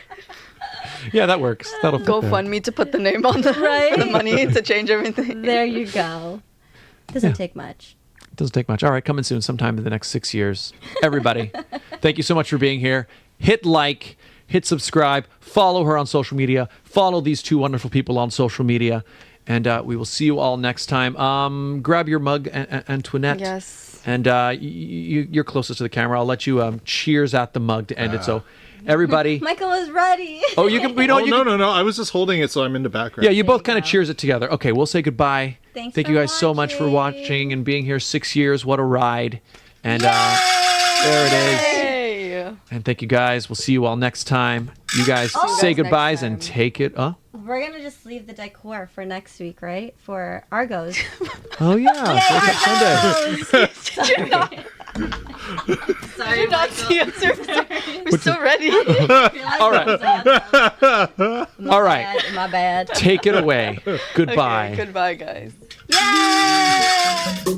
Yeah, that works. That'll fit there. GoFundMe to put the name on the Right? for the money to change everything. There you go. Doesn't take much. Doesn't take much. All right, coming soon sometime in the next 6 years. Everybody, thank you so much for being here. Hit like, hit subscribe, follow her on social media, follow these two wonderful people on social media, and we will see you all next time. Grab your mug, Antoinette. Yes. And you're closest to the camera. I'll let you cheers at the mug to end it. So everybody. Michael is ready. Oh, you can. We don't. No. I was just holding it so I'm in the background. Yeah, you both kind of cheers it together. Okay, we'll say goodbye. Thank you guys so much for watching and being here. 6 years. What a ride. And there it is. Hey. And thank you guys. We'll see you all next time. You guys say goodbyes and take it. We're going to just leave the decor for next week, right? For Argos. Oh, yeah. Sunday. Sorry, Did not see us. We're so ready. All right. All right. My bad. Take it away. Goodbye. Okay, goodbye, guys. Yay!